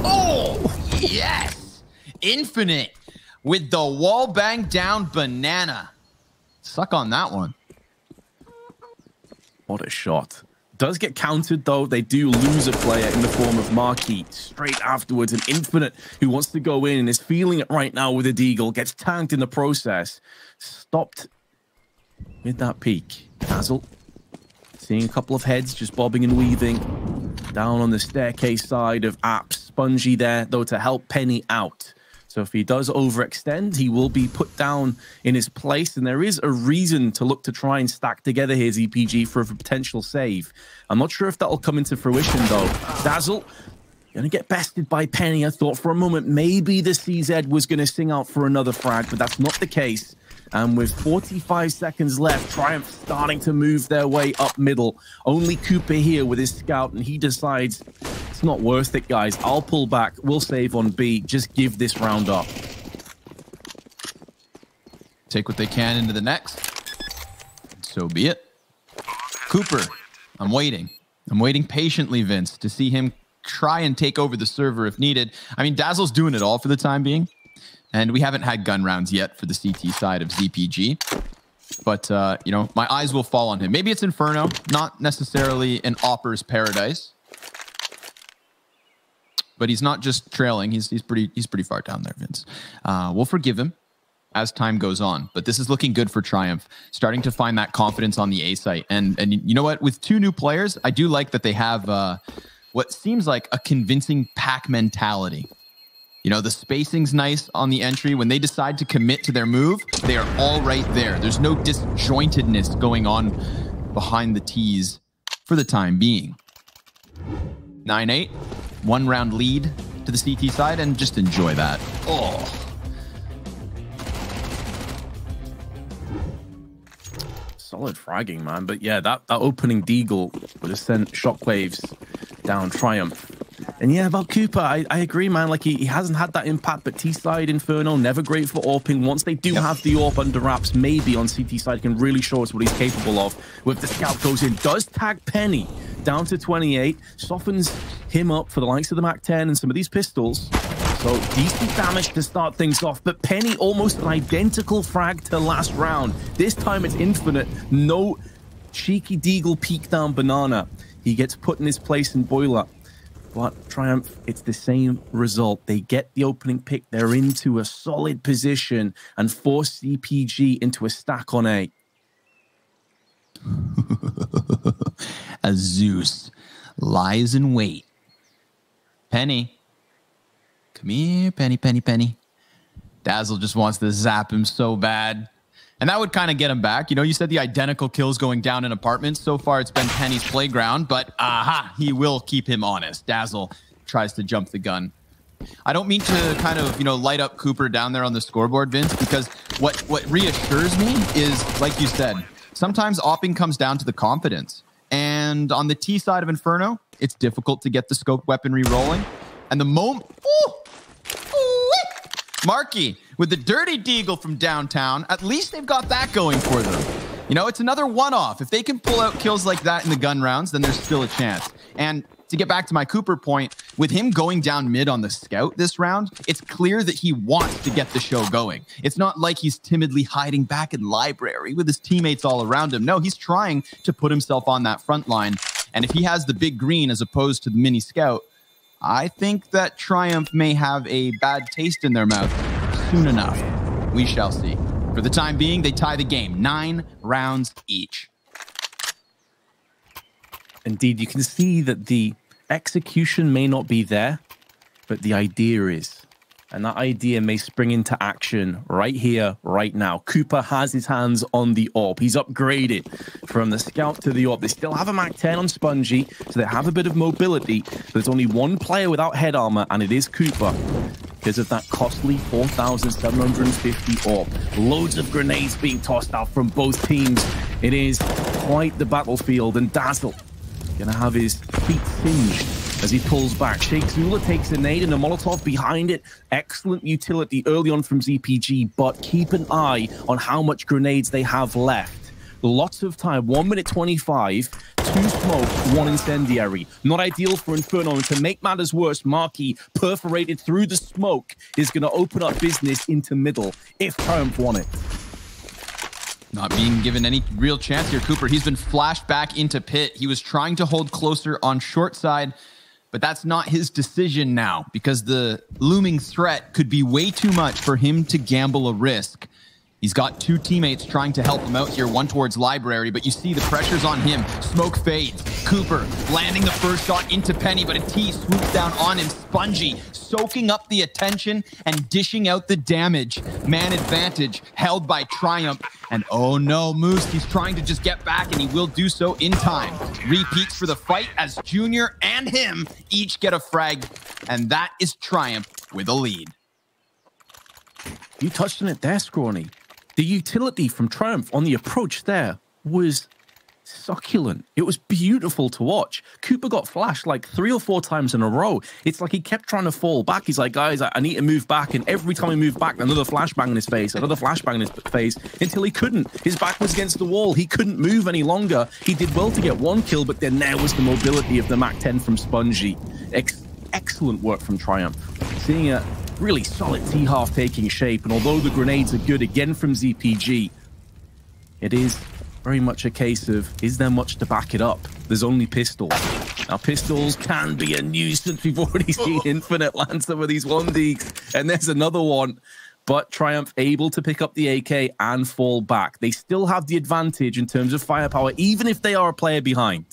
Oh, yes! Infinite with the wall bang down banana. Suck on that one. What a shot. Does get countered, though. They do lose a player in the form of Marquis straight afterwards. An Infinite who wants to go in and is feeling it right now with a Deagle. Gets tanked in the process. Stopped with that peak. Dazzle seeing a couple of heads just bobbing and weaving down on the staircase side of Apps. Spongy there, though, to help Penny out. So if he does overextend, he will be put down in his place. And there is a reason to look to try and stack together here, ZPG, for a potential save. I'm not sure if that'll come into fruition, though. Dazzle going to get bested by Penny. I thought for a moment maybe the CZ was going to sing out for another frag, but that's not the case. And with 45 seconds left, Triumph starting to move their way up middle. Only Cooper here with his scout, and he decides it's not worth it, guys. I'll pull back. We'll save on B. Just give this round up. Take what they can into the next. So be it. Cooper, I'm waiting. I'm waiting patiently, Vince, to see him try and take over the server if needed. I mean, Dazzle's doing it all for the time being. And we haven't had gun rounds yet for the CT side of ZPG. But, you know, my eyes will fall on him. Maybe it's Inferno, not necessarily an Opper's Paradise. But he's not just trailing. He's pretty far down there, Vince. We'll forgive him as time goes on. But this is looking good for Triumph. Starting to find that confidence on the A site. And you know what? With two new players, I do like that they have what seems like a convincing pack mentality. You know, the spacing's nice on the entry. When they decide to commit to their move, they are all right there. There's no disjointedness going on behind the tees for the time being. 9-8, 1 round lead to the CT side, and just enjoy that. Oh. Solid fragging, man. But yeah, that opening Deagle would have sent shockwaves down Triumph. And yeah, about Cooper, I agree, man. Like, he hasn't had that impact, but T-side Inferno, never great for AWPing. Once they do have the AWP under wraps, maybe on CT side can really show us what he's capable of. With the scout goes in, does tag Penny down to 28, softens him up for the likes of the MAC-10 and some of these pistols. So decent damage to start things off, but Penny almost an identical frag to last round. This time it's Infinite, no cheeky Deagle peek down banana. He gets put in his place in Boiler. But Triumph, it's the same result. They get the opening pick. They're into a solid position and force CPG into a stack on A. A Zeus lies in wait. Penny. Come here, Penny, Penny, Penny. Dazzle just wants to zap him so bad. And that would kind of get him back. You know, you said the identical kills going down in apartments. So far, it's been Penny's playground, but aha, he will keep him honest. Dazzle tries to jump the gun. I don't mean to kind of, you know, light up Cooper down there on the scoreboard, Vince, because what reassures me is, like you said, sometimes opping comes down to the confidence. And on the T side of Inferno, it's difficult to get the scope weaponry rolling. And the moment... Marky with the dirty Deagle from downtown, at least they've got that going for them. You know, it's another one-off. If they can pull out kills like that in the gun rounds, then there's still a chance. And to get back to my Cooper point, with him going down mid on the scout this round, it's clear that he wants to get the show going. It's not like he's timidly hiding back in library with his teammates all around him. No, he's trying to put himself on that front line. And if he has the big green as opposed to the mini scout, I think that Triumph may have a bad taste in their mouth soon enough. We shall see. For the time being, they tie the game. 9 rounds each. Indeed, you can see that the execution may not be there, but the idea is. And that idea may spring into action right here, right now. Cooper has his hands on the AWP. He's upgraded from the scout to the AWP. They still have a MAC-10 on Spongy, so they have a bit of mobility. But there's only one player without head armor, and it is Cooper. because of that costly 4,750 AWP. Loads of grenades being tossed out from both teams. It is quite the battlefield, and Dazzle gonna have his feet singed as he pulls back. Sheikh Zula takes a nade and a Molotov behind it. Excellent utility early on from ZPG, but keep an eye on how much grenades they have left. Lots of time, 1 minute 25, 2 smoke, 1 incendiary. Not ideal for Inferno, and to make matters worse, Marquis, perforated through the smoke, is going to open up business into middle if Triumph won it. Not being given any real chance here, Cooper. He's been flashed back into pit. He was trying to hold closer on short side, but that's not his decision now, because the looming threat could be way too much for him to gamble a risk. He's got 2 teammates trying to help him out here, one towards Library, but you see the pressure's on him. Smoke fades. Cooper landing the first shot into Penny, but a T swoops down on him. Spongy soaking up the attention and dishing out the damage. Man advantage held by Triumph. And oh no, Moose, he's trying to just get back, and he will do so in time. Repeats for the fight as Junior and him each get a frag, and that is Triumph with a lead. You touched on it there, Scrawny. The utility from Triumph on the approach there was succulent. It was beautiful to watch. Cooper got flashed like 3 or 4 times in a row. It's like he kept trying to fall back. He's like, guys, I need to move back. And every time he moved back, another flashbang in his face, another flashbang in his face, until he couldn't. His back was against the wall. He couldn't move any longer. He did well to get 1 kill, but then there was the mobility of the MAC-10 from Spongy. Excellent work from Triumph. Seeing a really solid T-half taking shape, and although the grenades are good again from ZPG, it is very much a case of, is there much to back it up? There's only pistols. Now, pistols can be a nuisance. We've already seen Infinite land some of these 1Ds, and there's another one. But Triumph able to pick up the AK and fall back. They still have the advantage in terms of firepower, even if they are a player behind.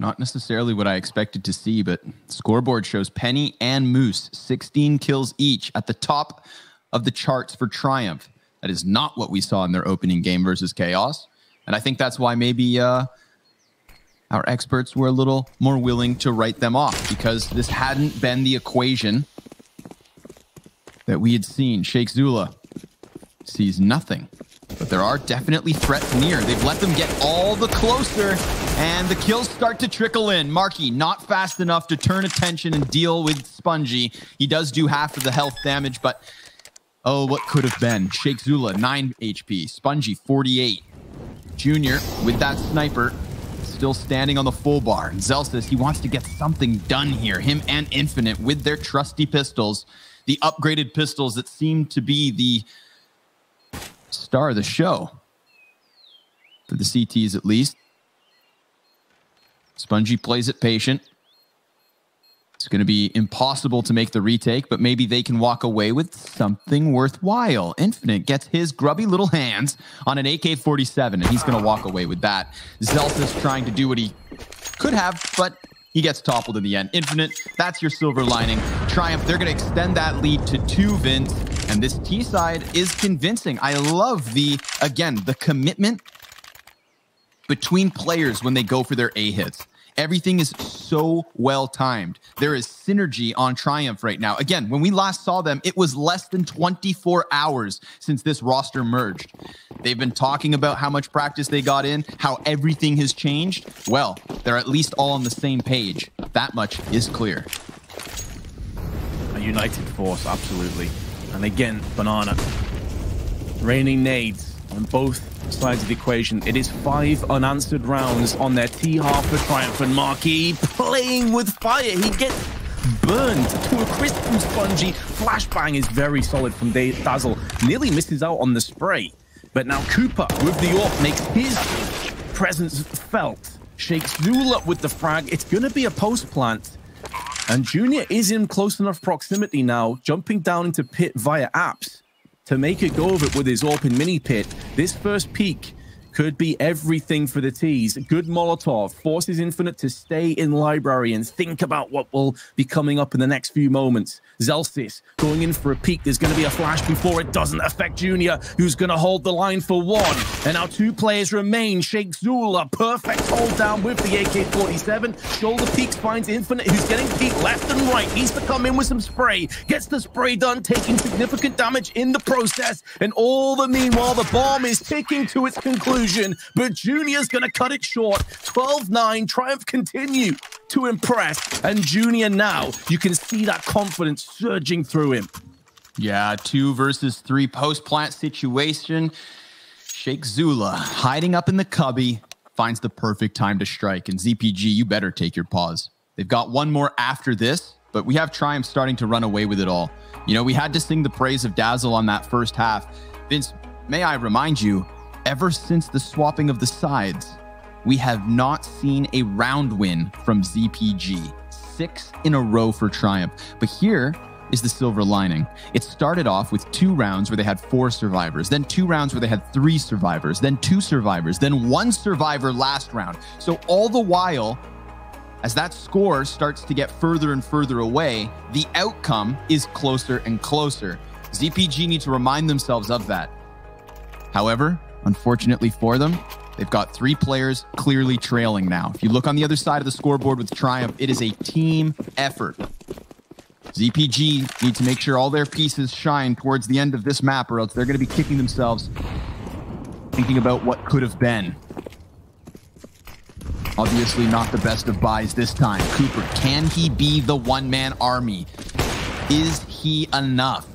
Not necessarily what I expected to see, but scoreboard shows Penny and Moose, 16 kills each at the top of the charts for Triumph. That is not what we saw in their opening game versus Chaos. And I think that's why maybe our experts were a little more willing to write them off, because this hadn't been the equation that we had seen. Sheikh Zula sees nothing, but there are definitely threats near. They've let them get all the closer, and the kills start to trickle in. Marquis not fast enough to turn attention and deal with Spongy. He does do half of the health damage, but oh, what could have been? Sheikh Zula, 9 HP. Spongy, 48. Junior, with that sniper, still standing on the full bar. And Zell says he wants to get something done here. Him and Infinite with their trusty pistols. The upgraded pistols that seem to be the star of the show. For the CTs, at least. Spongy plays it patient. It's going to be impossible to make the retake, but maybe they can walk away with something worthwhile. Infinite gets his grubby little hands on an AK-47, and he's going to walk away with that. Zelsa's trying to do what he could have, but he gets toppled in the end. Infinite, that's your silver lining. Triumph, they're going to extend that lead to 2 Vince, and this T side is convincing. I love again, the commitment between players when they go for their A hits. Everything is so well timed. There is synergy on Triumph right now. Again, when we last saw them, it was less than 24 hours since this roster merged. They've been talking about how much practice they got in, how everything has changed. Well, they're at least all on the same page. That much is clear. A united force, absolutely. And again, Banana. Raining nades on both sides of the equation. It is 5 unanswered rounds on their T-half for Triumph, and Marquis playing with fire. He gets burned to a crisp from Spongy. Flashbang is very solid from Dazzle. Nearly misses out on the spray. But now Cooper with the AWP makes his presence felt. Sheikh Zula with the frag. It's going to be a post plant. And Junior is in close enough proximity now, jumping down into pit via apps to make a go of it with his AWP in mini pit. This first peek could be everything for the T's. Good Molotov forces Infinite to stay in library and think about what will be coming up in the next few moments. Zelsis going in for a peek. There's going to be a flash before it doesn't affect Junior, who's going to hold the line for one. And now two players remain. Sheikh Zula, perfect hold down with the AK-47. Shoulder peeks finds Infinite, who's getting peeked left and right. Needs to come in with some spray. Gets the spray done, taking significant damage in the process. And all the meanwhile, the bomb is ticking to its conclusion. But Junior's going to cut it short. 12-9. Triumph continue to impress. And Junior now, you can see that confidence surging through him. Yeah, 2 versus 3 post-plant situation. Sheikh Zula hiding up in the cubby finds the perfect time to strike. And ZPG, you better take your pause. They've got one more after this, but we have Triumph starting to run away with it all. You know, we had to sing the praise of Dazzle on that first half. Vince, may I remind you, ever since the swapping of the sides, we have not seen a round win from ZPG. 6 in a row for Triumph. But here is the silver lining. It started off with 2 rounds where they had 4 survivors, then 2 rounds where they had 3 survivors, then 2 survivors, then 1 survivor last round. So all the while, as that score starts to get further and further away, the outcome is closer and closer. ZPG need to remind themselves of that. However, unfortunately for them, they've got 3 players clearly trailing now. If you look on the other side of the scoreboard with Triumph, it is a team effort. ZPG need to make sure all their pieces shine towards the end of this map, or else they're going to be kicking themselves, thinking about what could have been. Obviously not the best of buys this time. Cooper, can he be the one-man army? Is he enough?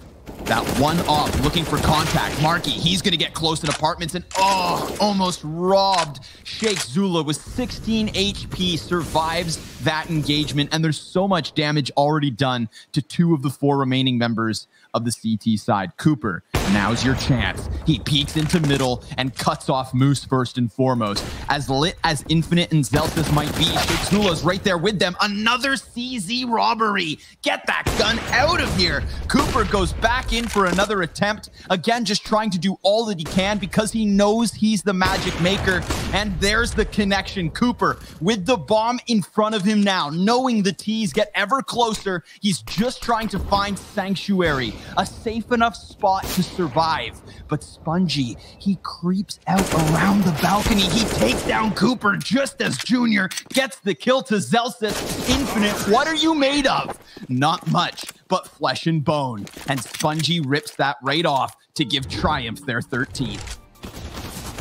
That one off, looking for contact. Marky, he's going to get close in apartments and, oh, almost robbed. Sheikh Zula with 16 HP survives that engagement, and there's so much damage already done to 2 of the 4 remaining members of the CT side. Cooper, now's your chance. He peeks into middle and cuts off Moose first and foremost. As lit as Infinite and Zelsis might be, Sheikh Zula's right there with them. Another CZ robbery. Get that gun out of here. Cooper goes back in for another attempt. Again, just trying to do all that he can because he knows he's the magic maker. And there's the connection. Cooper with the bomb in front of him now, knowing the T's get ever closer. He's just trying to find sanctuary, a safe enough spot to survive. But Spongy, he creeps out around the balcony. He takes down Cooper just as Junior gets the kill to Zelsis. Infinite, what are you made of? Not much, but flesh and bone. And Spongy rips that right off to give Triumph their 13th.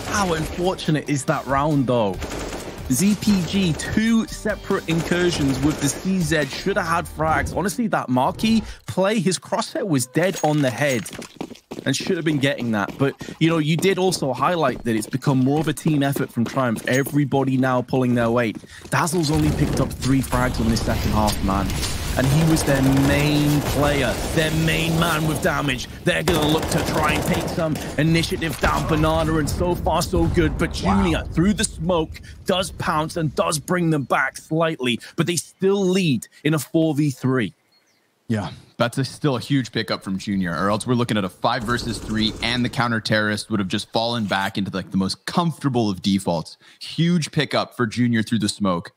How unfortunate is that round, though? ZPG, 2 separate incursions with the CZ, should have had frags. Honestly, that Marquee play, his crosshair was dead on the head and should have been getting that. But, you know, you did also highlight that it's become more of a team effort from Triumph. Everybody now pulling their weight. Dazzle's only picked up 3 frags on this second half, man. And he was their main player, their main man with damage. They're going to look to try and take some initiative down Banana, and so far so good. But Junior, through the smoke, does pounce and does bring them back slightly, but they still lead in a 4v3. Yeah, that's still a huge pickup from Junior, or else we're looking at a 5 versus 3, and the counter-terrorist would have just fallen back into like the most comfortable of defaults. Huge pickup for Junior through the smoke.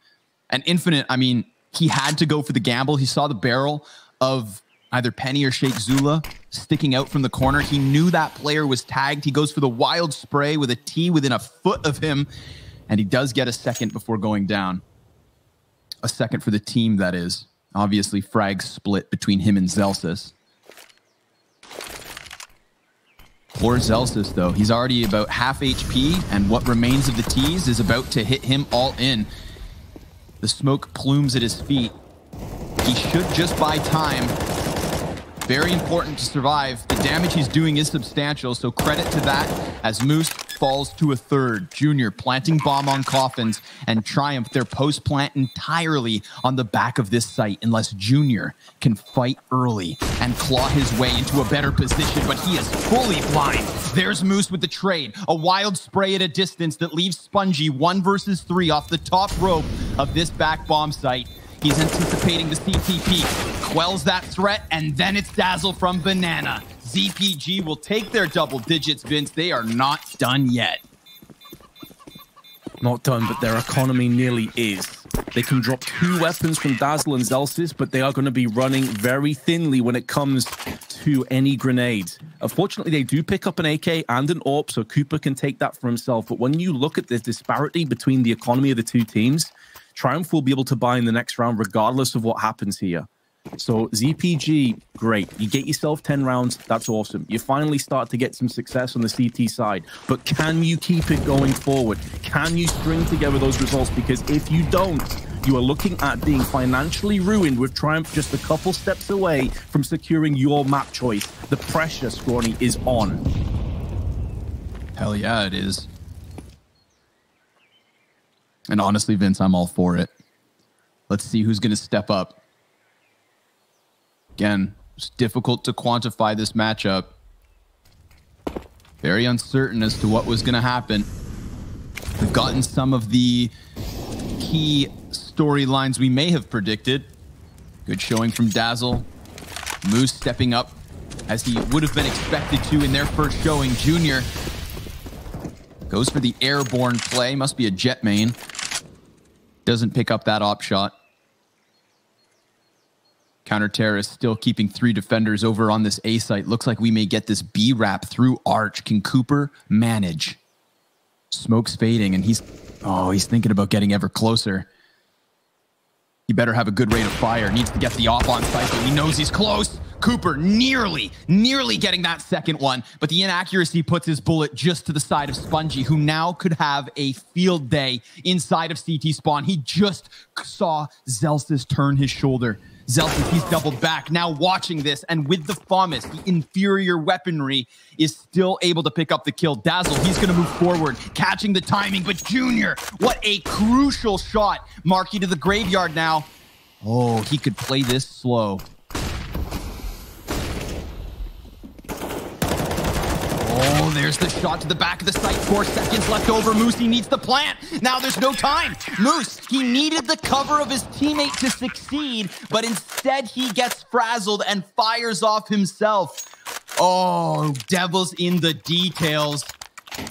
And Infinite, I mean, he had to go for the gamble. He saw the barrel of either Penny or Sheikh Zula sticking out from the corner. He knew that player was tagged. He goes for the wild spray with a T within a foot of him, and he does get a second before going down. A second for the team, that is. Obviously, frags split between him and Zelsis. Poor Zelsis, though. He's already about half HP, and what remains of the T's is about to hit him all in. The smoke plumes at his feet. He should just buy time. Very important to survive. The damage he's doing is substantial, so credit to that as Moose falls to a 3rd. Junior planting bomb on coffins, and Triumph their post-plant entirely on the back of this site unless Junior can fight early and claw his way into a better position, but he is fully blind. There's Moose with the trade. A wild spray at a distance that leaves Spongy 1 versus 3 off the top rope of this back bomb site. He's anticipating the CTP, quells that threat, and then it's Dazzle from Banana. ZPG will take their double digits, Vince. They are not done yet. Not done, but their economy nearly is. They can drop 2 weapons from Dazzle and Zelsis, but they are going to be running very thinly when it comes to any grenades. Unfortunately, they do pick up an AK and an AWP, so Cooper can take that for himself. But when you look at the disparity between the economy of the two teams, Triumph will be able to buy in the next round regardless of what happens here. So ZPG, great. You get yourself 10 rounds. That's awesome. You finally start to get some success on the CT side. But can you keep it going forward? Can you string together those results? Because if you don't, you are looking at being financially ruined with Triumph just a couple steps away from securing your map choice. The pressure, Scrawny, is on. Hell yeah, it is. And honestly, Vince, I'm all for it. Let's see who's going to step up. Again, it's difficult to quantify this matchup. Very uncertain as to what was going to happen. We've gotten some of the key storylines we may have predicted. Good showing from Dazzle. Moose stepping up as he would have been expected to in their first showing. Junior goes for the airborne play. Must be a jet main. Doesn't pick up that op shot. Counter-terrorist still keeping 3 defenders over on this A site. Looks like we may get this B wrap through Arch. Can Cooper manage? Smoke's fading, and he's thinking about getting ever closer. He better have a good rate of fire. Needs to get the op on site, but he knows he's close. Cooper nearly getting that second one, but the inaccuracy puts his bullet just to the side of Spongy, who now could have a field day inside of CT spawn. He just saw Zelsis turn his shoulder. Zelsis, he's doubled back, now watching this, and with the FAMAS, the inferior weaponry, is still able to pick up the kill. Dazzle, he's going to move forward, catching the timing, but Junior, what a crucial shot. Marky to the graveyard now. Oh, he could play this slow. Oh, there's the shot to the back of the site. 4 seconds left over. Moose, he needs the plant. Now there's no time. Moose, he needed the cover of his teammate to succeed, but instead he gets frazzled and fires off himself. Oh, devil's in the details.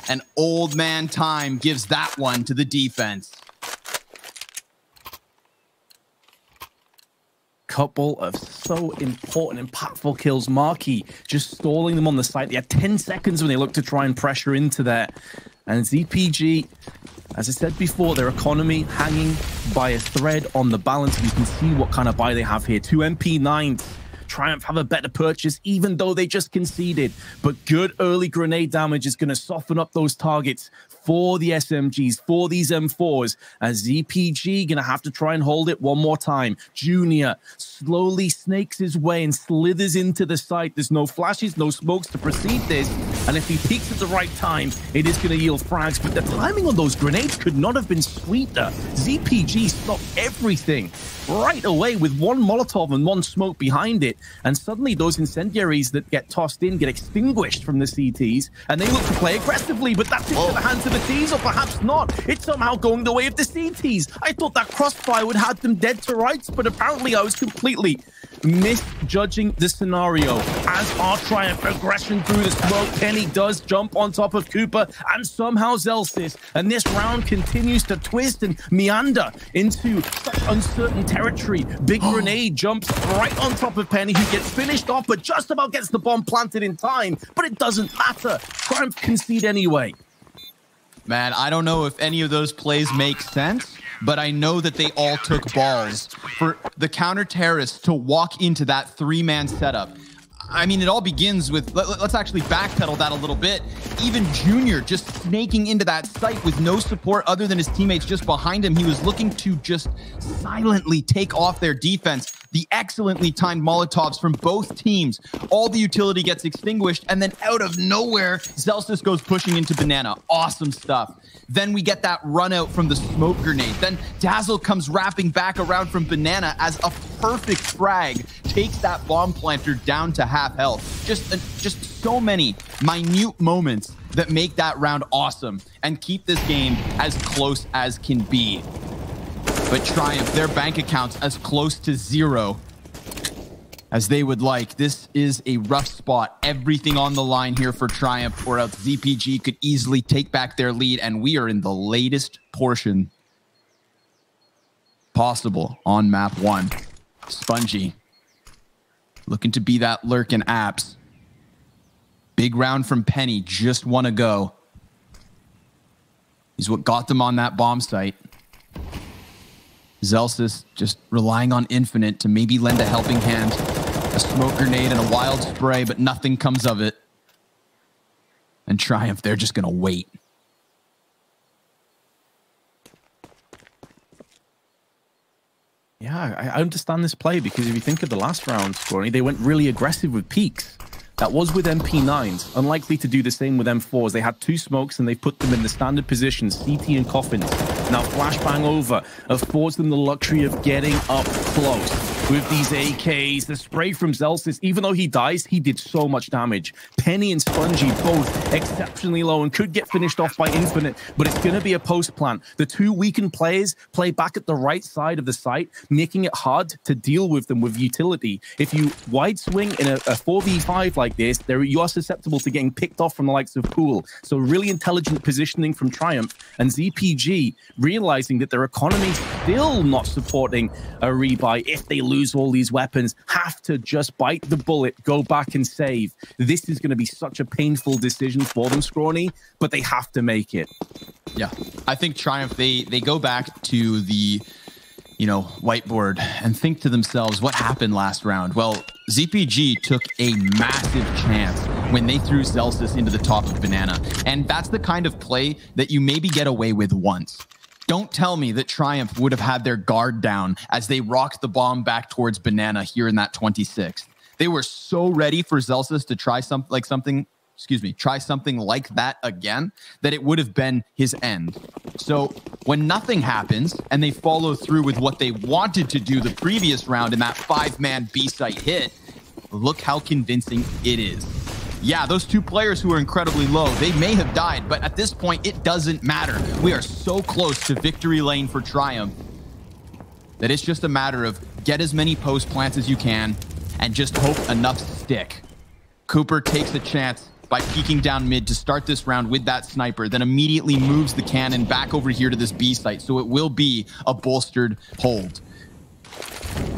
And old man time gives that one to the defense. Couple of so important, impactful kills. Marky just stalling them on the site. They had 10 seconds when they looked to try and pressure into there. And ZPG, as I said before, their economy hanging by a thread on the balance. You can see what kind of buy they have here. 2 MP9s. Triumph have a better purchase, even though they just conceded. But good early grenade damage is going to soften up those targets for the SMGs, for these M4s, as ZPG going to have to try and hold it one more time. Junior slowly snakes his way and slithers into the site. There's no flashes, no smokes to precede this. And if he peeks at the right time, it is going to yield frags. But the timing on those grenades could not have been sweeter. ZPG stopped everything right away with 1 Molotov and 1 smoke behind it. And suddenly those incendiaries that get tossed in get extinguished from the CTs, and they look to play aggressively, but that's into the hands of the Ts, or perhaps not. It's somehow going the way of the CTs. I thought that crossfire would have them dead to rights, but apparently I was completely misjudging the scenario. As our Triumph aggression through the smoke, Penny does jump on top of Cooper and somehow Zelsis, and this round continues to twist and meander into such uncertain territory. Big grenade jumps right on top of Penny, who gets finished off, but just about gets the bomb planted in time. But it doesn't matter. Triumph concede anyway. Man, I don't know if any of those plays make sense, but I know that they all took balls for the counter-terrorists to walk into that 3-man setup. I mean, it all begins with, let's actually backpedal that a little bit. Even Junior just snaking into that site with no support other than his teammates just behind him. He was looking to just silently take off their defense. The excellently timed Molotovs from both teams. All the utility gets extinguished, and then out of nowhere, Zelsis goes pushing into Banana. Awesome stuff. Then we get that run out from the smoke grenade. Then Dazzle comes wrapping back around from Banana as a perfect frag takes that bomb planter down to half health. Just so many minute moments that make that round awesome and keep this game as close as can be. But Triumph, their bank accounts as close to 0. as they would like. This is a rough spot. Everything on the line here for Triumph, or else ZPG could easily take back their lead, and we are in the latest portion possible on map 1. Spongy looking to be that lurk in apps. Big round from Penny, just want to go. He's what got them on that bomb site. Zelsis just relying on Infinite to maybe lend a helping hand. A smoke grenade and a wild spray, but nothing comes of it. And Triumph, they're just going to wait. Yeah, I understand this play, because if you think of the last round, Scrawny, they went really aggressive with peaks. That was with MP9s. Unlikely to do the same with M4s. They had 2 smokes and they put them in the standard positions, CT and coffins. Now flashbang over affords them the luxury of getting up close with these AKs. The spray from Zelsis, even though he dies, he did so much damage. Penny and Spongy both exceptionally low and could get finished off by Infinite, but it's going to be a post plant. The 2 weakened players play back at the right side of the site, making it hard to deal with them with utility. If you wide swing in a 4v5 like this, you are susceptible to getting picked off from the likes of Pool. So really intelligent positioning from Triumph, and ZPG realizing that their economy still not supporting a rebuy if they lose all these weapons, have to just bite the bullet, go back and save. This is going to be such a painful decision for them, Scrawny, but they have to make it. Yeah, I think Triumph, they go back to the, whiteboard and think to themselves, what happened last round? Well, ZPG took a massive chance when they threw Zelsis into the top of Banana. And that's the kind of play that you maybe get away with once. Don't tell me that Triumph would have had their guard down as they rocked the bomb back towards Banana here in that 26th. They were so ready for Zelsis to try something like that again, that it would have been his end. So when nothing happens and they follow through with what they wanted to do the previous round in that 5-man B-site hit, look how convincing it is. Yeah, those 2 players who are incredibly low, they may have died, but at this point, it doesn't matter. We are so close to victory lane for Triumph that it's just a matter of get as many post plants as you can and just hope enough stick. Cooper takes a chance by peeking down mid to start this round with that sniper, then immediately moves the cannon back over here to this B site, so it will be a bolstered hold.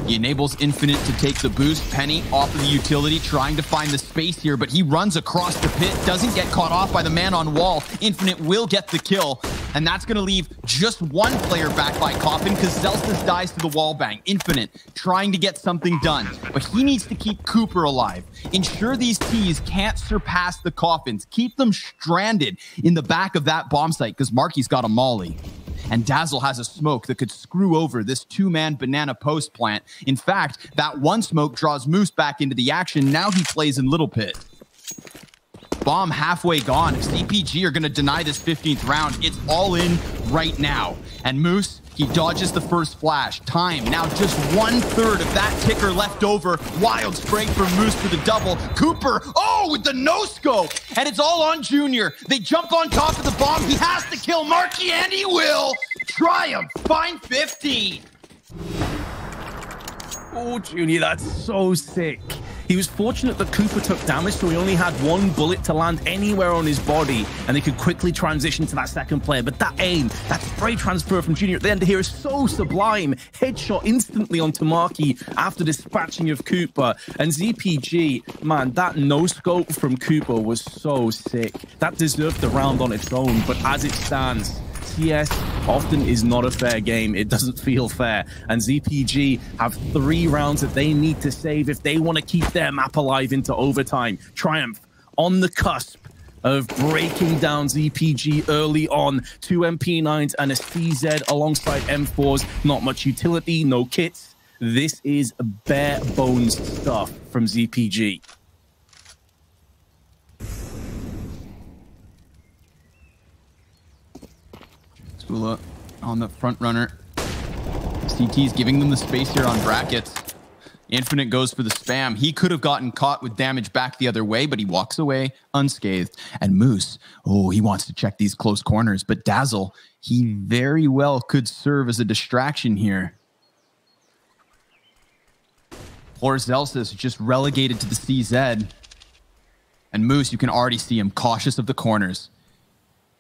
He enables Infinite to take the boost. Penny off of the utility, trying to find the space here, but he runs across the pit, doesn't get caught off by the man on wall. Infinite will get the kill, and that's going to leave just 1 player back by Coffin because Zelsis dies to the wall bang. Infinite trying to get something done, but he needs to keep Cooper alive. Ensure these T's can't surpass the Coffins. Keep them stranded in the back of that bomb site because Marky's got a molly. And Dazzle has a smoke that could screw over this 2-man Banana post plant. In fact, that 1 smoke draws Moose back into the action. Now he plays in Little Pit. Bomb halfway gone. If CPG are going to deny this 15th round, it's all in right now. And Moose, he dodges the first flash. Time now just 1/3 of that ticker left over. Wild spray from Moose for the double. Cooper, with the no-scope. And it's all on Junior. They jump on top of the bomb. He has to kill Marky, and he will. Triumph, find 15. Oh, Junior, that's so sick. He was fortunate that Cooper took damage, so he only had 1 bullet to land anywhere on his body, and they could quickly transition to that second player. But that aim, that spray transfer from Junior at the end here is so sublime. Headshot instantly onto Marky after dispatching of Cooper. And ZPG, man, that no-scope from Cooper was so sick. That deserved the round on its own, but as it stands, CS often is not a fair game. It doesn't feel fair. And ZPG have 3 rounds that they need to save if they want to keep their map alive into overtime. Triumph on the cusp of breaking down ZPG early on. 2 MP9s and a CZ alongside M4s. Not much utility, no kits. This is bare bones stuff from ZPG. On the front runner. CT's giving them the space here on brackets. Infinite goes for the spam. He could have gotten caught with damage back the other way, but he walks away unscathed. And Moose, he wants to check these close corners, but Dazzle, he very well could serve as a distraction here. Poor Zelsis just relegated to the CZ. And Moose, you can already see him cautious of the corners.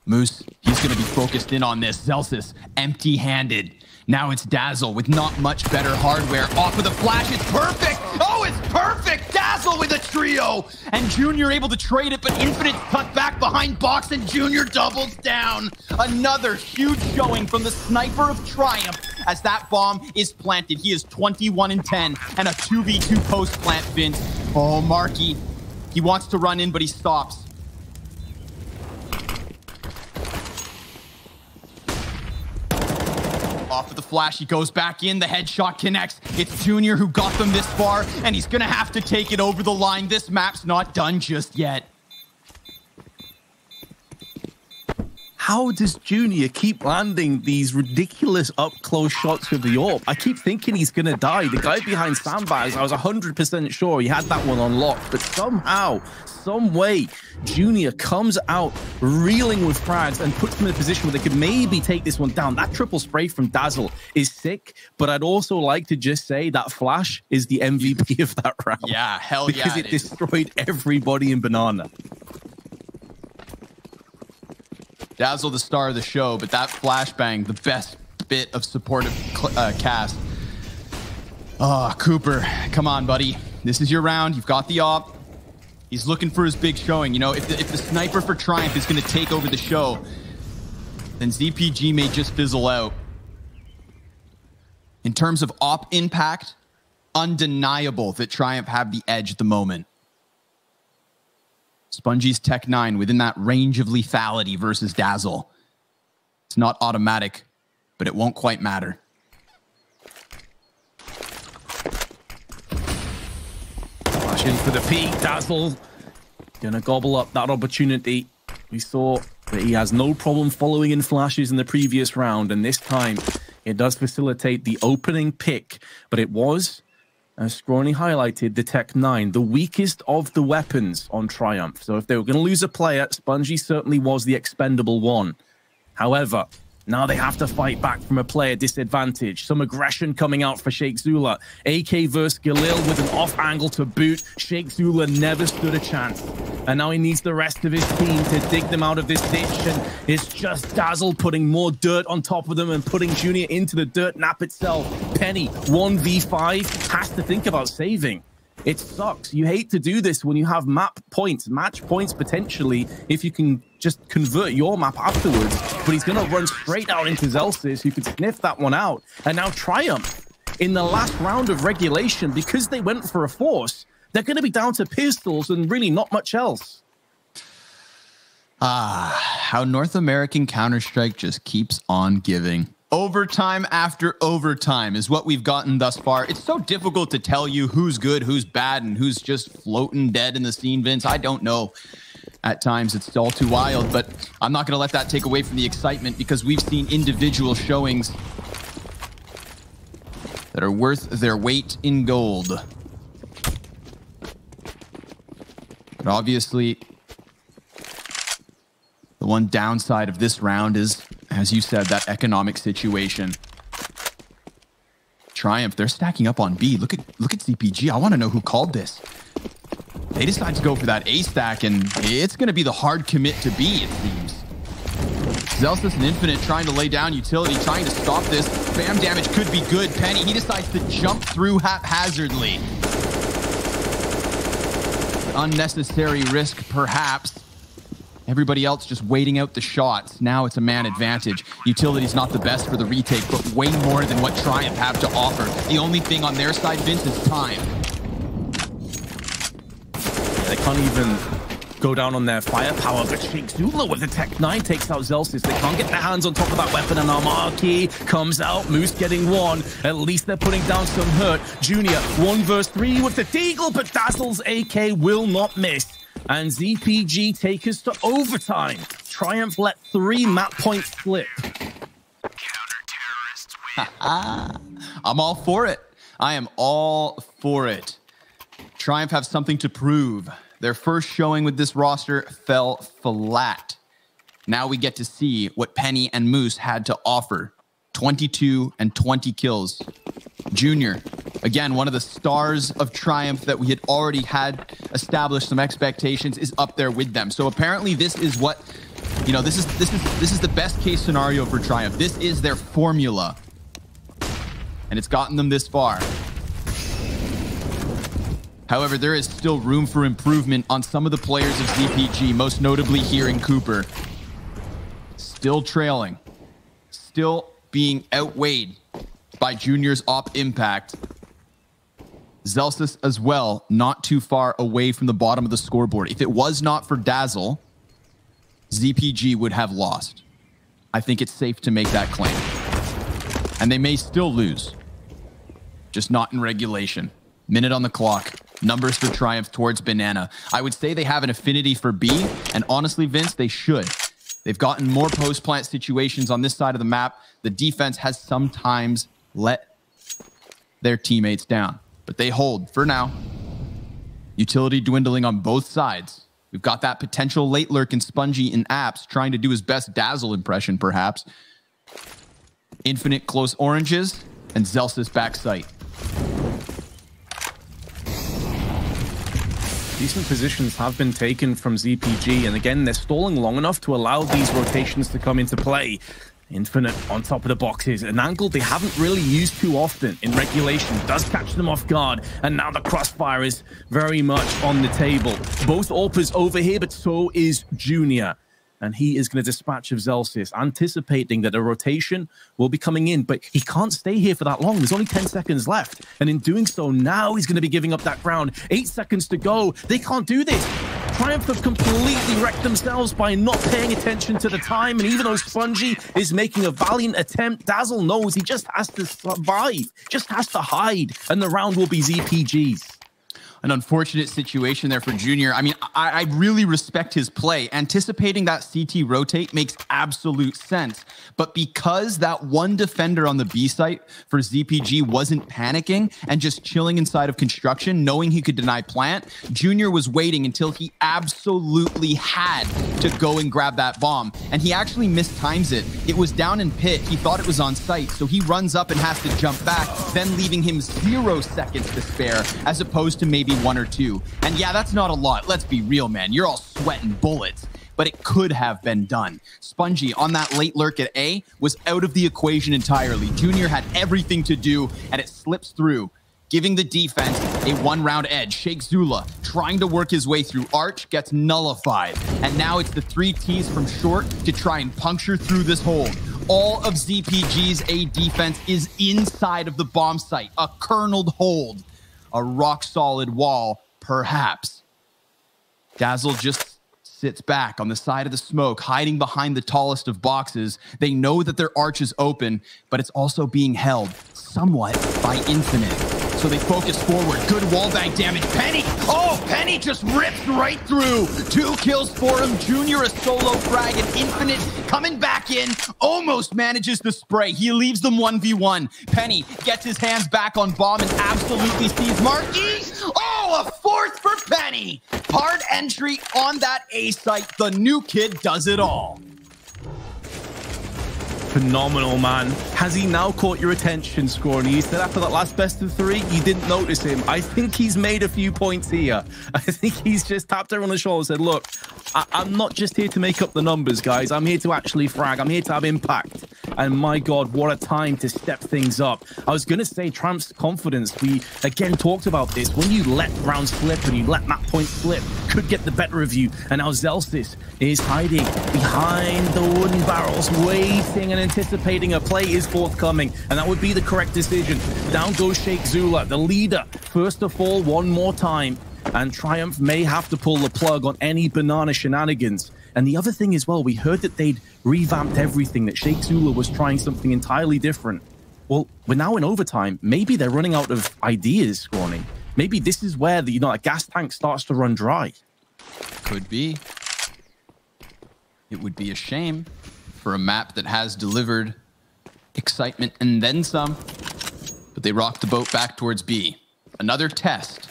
Moose, he's going to be focused in on this. Zelsis, empty-handed. Now it's Dazzle with not much better hardware. Off of the flash, it's perfect! Oh, it's perfect! Dazzle with a trio! And Junior able to trade it, but Infinite cut back behind box, and Junior doubles down. Another huge showing from the sniper of Triumph as that bomb is planted. He is 21-10 and a 2v2 post plant, Vince. Oh, Marky. He wants to run in, but he stops. Off of the flash, he goes back in. The headshot connects. It's Junior who got them this far, and he's going to have to take it over the line. This map's not done just yet. How does Junior keep landing these ridiculous up-close shots with the AWP? I keep thinking he's going to die. The guy behind sandbags, I was 100% sure he had that one unlocked, but somehow, some way, Junior comes out reeling with frags and puts him in a position where they could maybe take this one down. That triple spray from Dazzle is sick, but I'd also like to just say that flash is the MVP of that round. Yeah, hell yeah. Because it destroyed everybody in Banana. Dazzle, the star of the show, but that flashbang, the best bit of supportive cast. Oh, Cooper, come on, buddy. This is your round. You've got the op. He's looking for his big showing. You know, if the sniper for Triumph is going to take over the show, then ZPG may just fizzle out. In terms of op impact, undeniable that Triumph have the edge at the moment. Spongie's Tech 9 within that range of lethality versus Dazzle. It's not automatic, but it won't quite matter. Flash in for the peak. Dazzle gonna gobble up that opportunity. We saw that he has no problem following in flashes in the previous round, and this time it does facilitate the opening pick, but it was, as Scrawny highlighted, the Tech 9, the weakest of the weapons on Triumph. So if they were going to lose a player, Spongie certainly was the expendable one. However, now they have to fight back from a player disadvantage. Some aggression coming out for Sheikh Zula. AK versus Galil with an off angle to boot. Sheikh Zula never stood a chance. And now he needs the rest of his team to dig them out of this ditch. And it's just Dazzle putting more dirt on top of them and putting Junior into the dirt nap itself. Penny, 1v5, has to think about saving. It sucks. You hate to do this when you have map points, match points potentially, if you can just convert your map afterwards. But he's going to run straight out into Zelsis, who could sniff that one out. And now Triumph, in the last round of regulation, because they went for a force, they're going to be down to pistols and really not much else. How North American Counter-Strike just keeps on giving. Overtime after overtime is what we've gotten thus far. It's so difficult to tell you who's good, who's bad, and who's just floating dead in the scene, Vince. I don't know. At times, it's all too wild, but I'm not going to let that take away from the excitement because we've seen individual showings that are worth their weight in gold. But obviously, the one downside of this round is, as you said, that economic situation. Triumph, they're stacking up on B. Look at CPG. I want to know who called this. They decide to go for that A stack, and it's going to be the hard commit to B, it seems. Zelsis and Infinite trying to lay down utility, trying to stop this. Spam damage could be good. Penny, he decides to jump through haphazardly. Unnecessary risk, perhaps. Everybody else just waiting out the shots. Now it's a man advantage. Utility's not the best for the retake, but way more than what Triumph have to offer. The only thing on their side, Vince, is time. Yeah, they can't even go down on their firepower, but Sheikh Zula with the Tech 9 takes out Zelsis. They can't get their hands on top of that weapon, and Marquee comes out. Moose getting one. At least they're putting down some hurt. Junior, 1 versus 3 with the Deagle, but Dazzle's AK will not miss. And ZPG take us to overtime. Triumph let 3 map points slip. I'm all for it. I am all for it. Triumph have something to prove. Their first showing with this roster fell flat. Now we get to see what Penny and Moose had to offer. 22 and 20 kills. Junior, Again, one of the stars of Triumph that we had already had established some expectations is up there with them. So apparently this is what, you know, this is the best case scenario for Triumph. This is their formula. And it's gotten them this far. However, there is still room for improvement on some of the players of ZPG, most notably here in Cooper. Still trailing. Still being outweighed by Junior's op impact. Zelsis as well, not too far away from the bottom of the scoreboard. If it was not for Dazzle, ZPG would have lost. I think it's safe to make that claim. And they may still lose. Just not in regulation. Minute on the clock. Numbers for Triumph towards Banana. I would say they have an affinity for B, and honestly, Vince, they should. They've gotten more post-plant situations on this side of the map. The defense has sometimes let their teammates down. But they hold for now. Utility dwindling on both sides. We've got that potential late lurk in Spongy in apps, trying to do his best Dazzle impression, perhaps. Infinite close oranges, and Zelsis back sight. Decent positions have been taken from ZPG, and again, they're stalling long enough to allow these rotations to come into play. Infinite on top of the boxes, an angle they haven't really used too often in regulation. Does catch them off guard, and now the crossfire is very much on the table. Both AWPers over here, but so is Junior. And he is going to dispatch of Zelsis, anticipating that a rotation will be coming in, but he can't stay here for that long. There's only 10 seconds left. And in doing so, now he's going to be giving up that ground. 8 seconds to go. They can't do this. Triumph have completely wrecked themselves by not paying attention to the time. And even though Spongy is making a valiant attempt, Dazzle knows he just has to survive, just has to hide. And the round will be ZPG's. An unfortunate situation there for Junior. I mean, I really respect his play. Anticipating that CT rotate makes absolute sense. But because that one defender on the B site for ZPG wasn't panicking and just chilling inside of construction, knowing he could deny plant, Junior was waiting until he absolutely had to go and grab that bomb. And he actually mistimes it. It was down in pit. He thought it was on site. So he runs up and has to jump back, then leaving him 0 seconds to spare, as opposed to maybe 1 or 2. And yeah, that's not a lot. Let's be real, man. You're all sweating bullets. But it could have been done. Spongy on that late lurk at A was out of the equation entirely. Junior had everything to do, and it slips through, giving the defense a 1-round edge. Sheikh Zula trying to work his way through Arch, gets nullified. And now it's the 3 Ts from short to try and puncture through this hold. All of ZPG's A defense is inside of the bomb site. A kerneled hold. A rock-solid wall, perhaps. Dazzle just sits back on the side of the smoke, hiding behind the tallest of boxes. They know that their arch is open, but it's also being held somewhat by Infinite. So they focus forward. Good wallbang damage. Penny! Oh, Penny just rips right through. 2 kills for him. Junior a solo frag, and Infinite coming back in. Almost manages the spray. He leaves them 1v1. Penny gets his hands back on bomb and absolutely sees Marquis. Oh, a 4th for Penny. Hard entry on that A site. The new kid does it all. Phenomenal, man. Has he now caught your attention, Scrawny? You said after that last best of 3, you didn't notice him. I think he's made a few points here. I think he's just tapped her on the shoulder and said, look, I'm not just here to make up the numbers, guys. I'm here to actually frag. I'm here to have impact. And my God, what a time to step things up. I was going to say Triumph's confidence. We, again, talked about this. When you let rounds slip and you let map points slip, could get the better of you. And now Zelsis is hiding behind the wooden barrels, waiting and anticipating a play is forthcoming. And that would be the correct decision. Down goes Sheikh Zula, the leader. First of all, one more time. And Triumph may have to pull the plug on any banana shenanigans. And the other thing as well, we heard that they'd revamped everything, that Sheikh Zula was trying something entirely different. Well, we're now in overtime. Maybe they're running out of ideas, Scrawny. Maybe this is where the, a gas tank starts to run dry. Could be. It would be a shame for a map that has delivered excitement and then some. But they rock the boat back towards B. Another test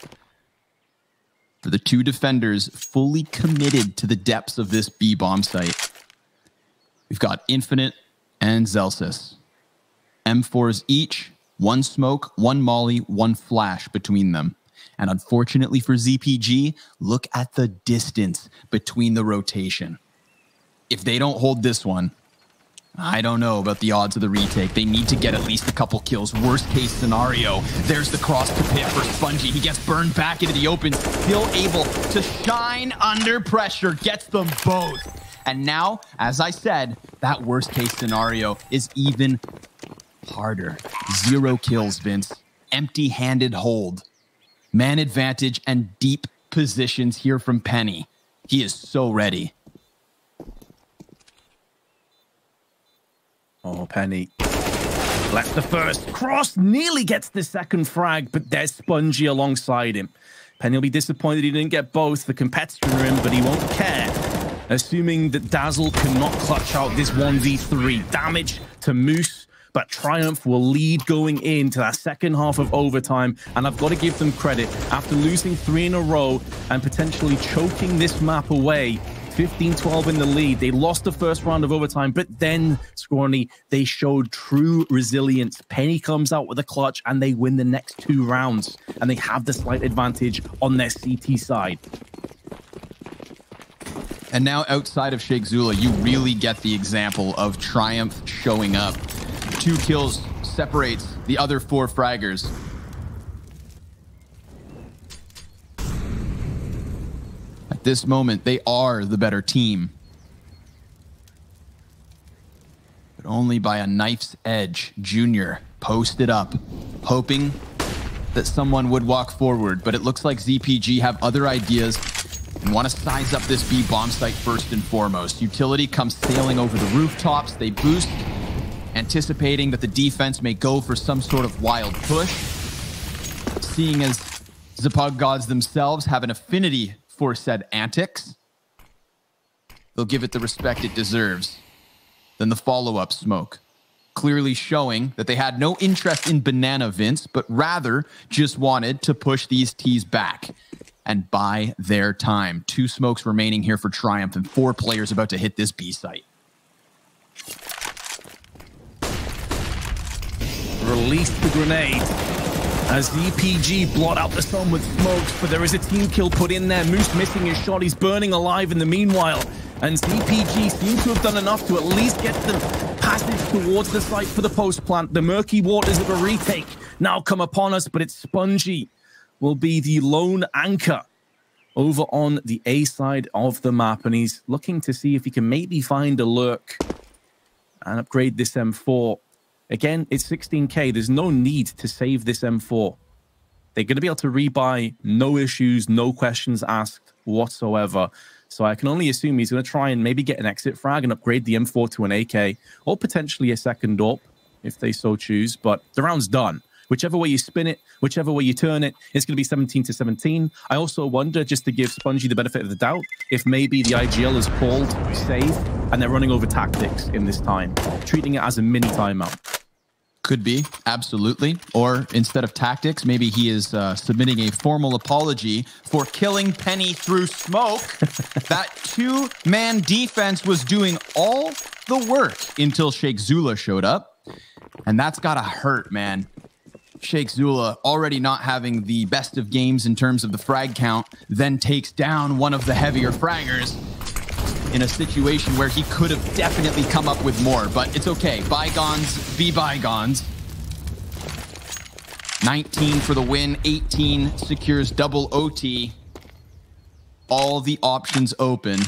for the 2 defenders fully committed to the depths of this B bomb site. We've got Infinite and Zelsis. M4s each, One smoke, one molly, one flash between them. And unfortunately for ZPG, look at the distance between the rotation. If they don't hold this one, I don't know about the odds of the retake. They need to get at least a couple kills. Worst case scenario, there's the cross to pit for Spongy. He gets burned back into the open, still able to shine under pressure, gets them both. And now, as I said, that worst case scenario is even harder. 0 kills, Vince. Empty-handed hold. Man advantage and deep positions here from Penny. He is so ready. Oh, Penny. Left the first cross, nearly gets the second frag, but there's Spongy alongside him. Penny will be disappointed he didn't get both, the competitor in him, but he won't care. Assuming that Dazzle cannot clutch out this 1v3. Damage to Moose, but Triumph will lead going into that second half of overtime, and I've got to give them credit. After losing 3 in a row and potentially choking this map away, 15-12 in the lead. They lost the first round of overtime, but then, Scrawny, they showed true resilience. Penny comes out with a clutch, and they win the next 2 rounds, and they have the slight advantage on their CT side. And now, outside of Sheikh Zula, you really get the example of Triumph showing up. 2 kills separates the other 4 fraggers. At this moment, they are the better team. But only by a knife's edge. Junior posted up, hoping that someone would walk forward. But it looks like ZPG have other ideas and want to size up this B bomb site first and foremost. Utility comes sailing over the rooftops. They boost, anticipating that the defense may go for some sort of wild push. Seeing as Zapug Gods themselves have an affinity for said antics, they'll give it the respect it deserves. Then the follow-up smoke, clearly showing that they had no interest in Banana Vince, but rather just wanted to push these T's back and buy their time. 2 smokes remaining here for Triumph and 4 players about to hit this B site. Release the grenade as ZPG blot out the sun with smokes, but there is a team kill put in there. Moose missing his shot. He's burning alive in the meanwhile. And ZPG seems to have done enough to at least get them passage towards the site for the post plant. The murky waters of a retake now come upon us, but it's Spongy will be the lone anchor over on the A side of the map. And he's looking to see if he can maybe find a lurk and upgrade this M4. Again, it's 16k. There's no need to save this M4. They're going to be able to rebuy, no issues, no questions asked whatsoever. So I can only assume he's going to try and maybe get an exit frag and upgrade the M4 to an AK, or potentially a second AWP if they so choose. But the round's done. Whichever way you spin it, whichever way you turn it, it's going to be 17-17. I also wonder, just to give Spongy the benefit of the doubt, if maybe the IGL is called safe and they're running over tactics in this time, treating it as a mini timeout. Could be, absolutely. Or instead of tactics, maybe he is submitting a formal apology for killing Penny through smoke. That 2-man defense was doing all the work until Sheikh Zula showed up. And that's gotta hurt, man. Sheikh Zula, already not having the best of games in terms of the frag count, then takes down one of the heavier fraggers in a situation where he could have definitely come up with more, but it's okay. Bygones be bygones. 19 for the win, 18 secures double OT. All the options open.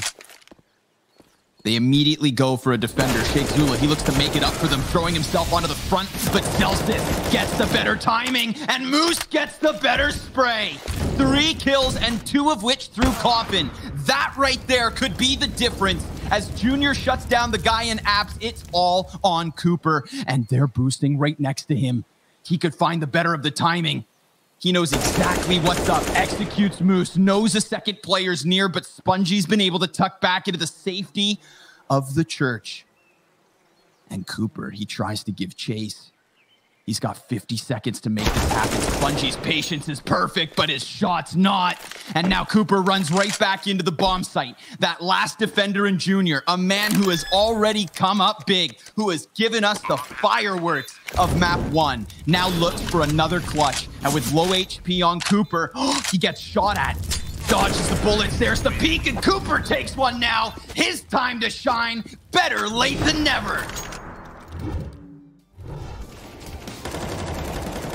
They immediately go for a defender. Sheikh Zula, he looks to make it up for them, throwing himself onto the front, but Celsius gets the better timing, and Moose gets the better spray. 3 kills, and 2 of which through Coffin. That right there could be the difference. As Junior shuts down the guy in apps, it's all on Cooper, and they're boosting right next to him. He could find the better of the timing. He knows exactly what's up, executes Moose, knows a second player's near, but Spongy's been able to tuck back into the safety of the church. And Cooper, he tries to give chase. He's got 50 seconds to make this happen. Spongy's patience is perfect, but his shot's not. And now Cooper runs right back into the bomb site. That last defender in Junior, a man who has already come up big, who has given us the fireworks of map 1, now looks for another clutch. And with low HP on Cooper, he gets shot at. Dodges the bullets, there's the peek, and Cooper takes one now. His time to shine, better late than never.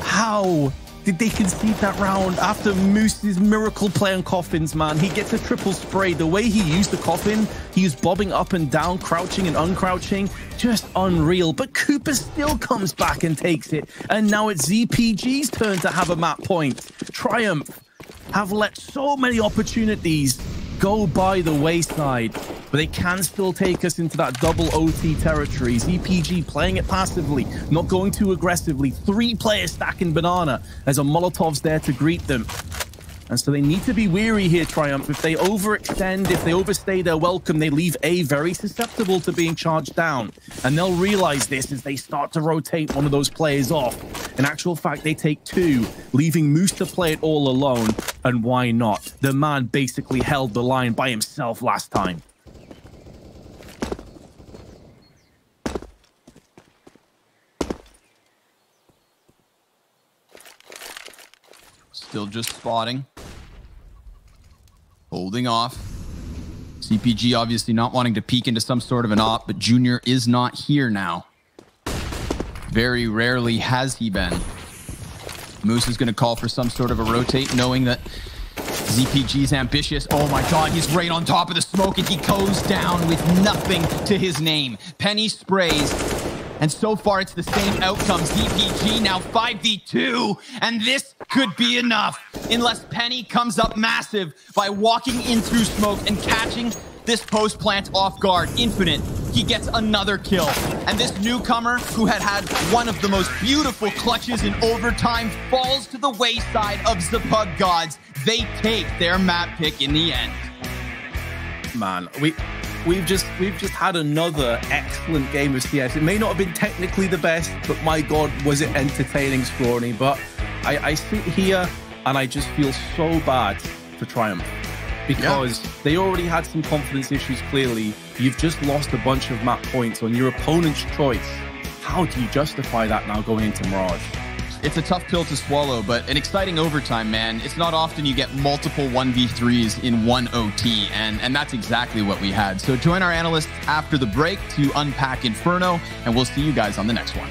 How did they concede that round after Moose's miracle play on Coffins, man? He gets a triple spray. The way he used the Coffin, he was bobbing up and down, crouching and uncrouching, just unreal. But Cooper still comes back and takes it. And now it's ZPG's turn to have a map point. Triumph have let so many opportunities go by the wayside, but they can still take us into that double OT territory. ZPG playing it passively, not going too aggressively. 3 players stacking banana as a Molotov's there to greet them. And so they need to be wary here, Triumph. If they overextend, if they overstay their welcome, they leave A very susceptible to being charged down. And they'll realize this as they start to rotate one of those players off. In actual fact, they take 2, leaving Moose to play it all alone. And why not? The man basically held the line by himself last time. Still just spotting. Holding off. CPG obviously not wanting to peek into some sort of an op, but Junior is not here now. Very rarely has he been. Moose is going to call for some sort of a rotate, knowing that ZPG's ambitious. Oh my god, he's right on top of the smoke, and he goes down with nothing to his name. Penny sprays, and so far it's the same outcome. ZPG now 5v2, and this could be enough unless Penny comes up massive by walking in through smoke and catching this post plant off guard. Infinite, he gets another kill. And this newcomer, who had one of the most beautiful clutches in overtime, falls to the wayside of Zapug Godz. They take their map pick in the end. Man, we've just had another excellent game of CS. It may not have been technically the best, but my god, was it entertaining, Scrawny. But I sit here and I just feel so bad for Triumph, because they already had some confidence issues. Clearly, you've just lost a bunch of map points on your opponent's choice. How do you justify that now going into Mirage? It's a tough pill to swallow, but an exciting overtime, man. It's not often you get multiple 1v3s in one OT, and that's exactly what we had. So join our analysts after the break to unpack Inferno, and we'll see you guys on the next one.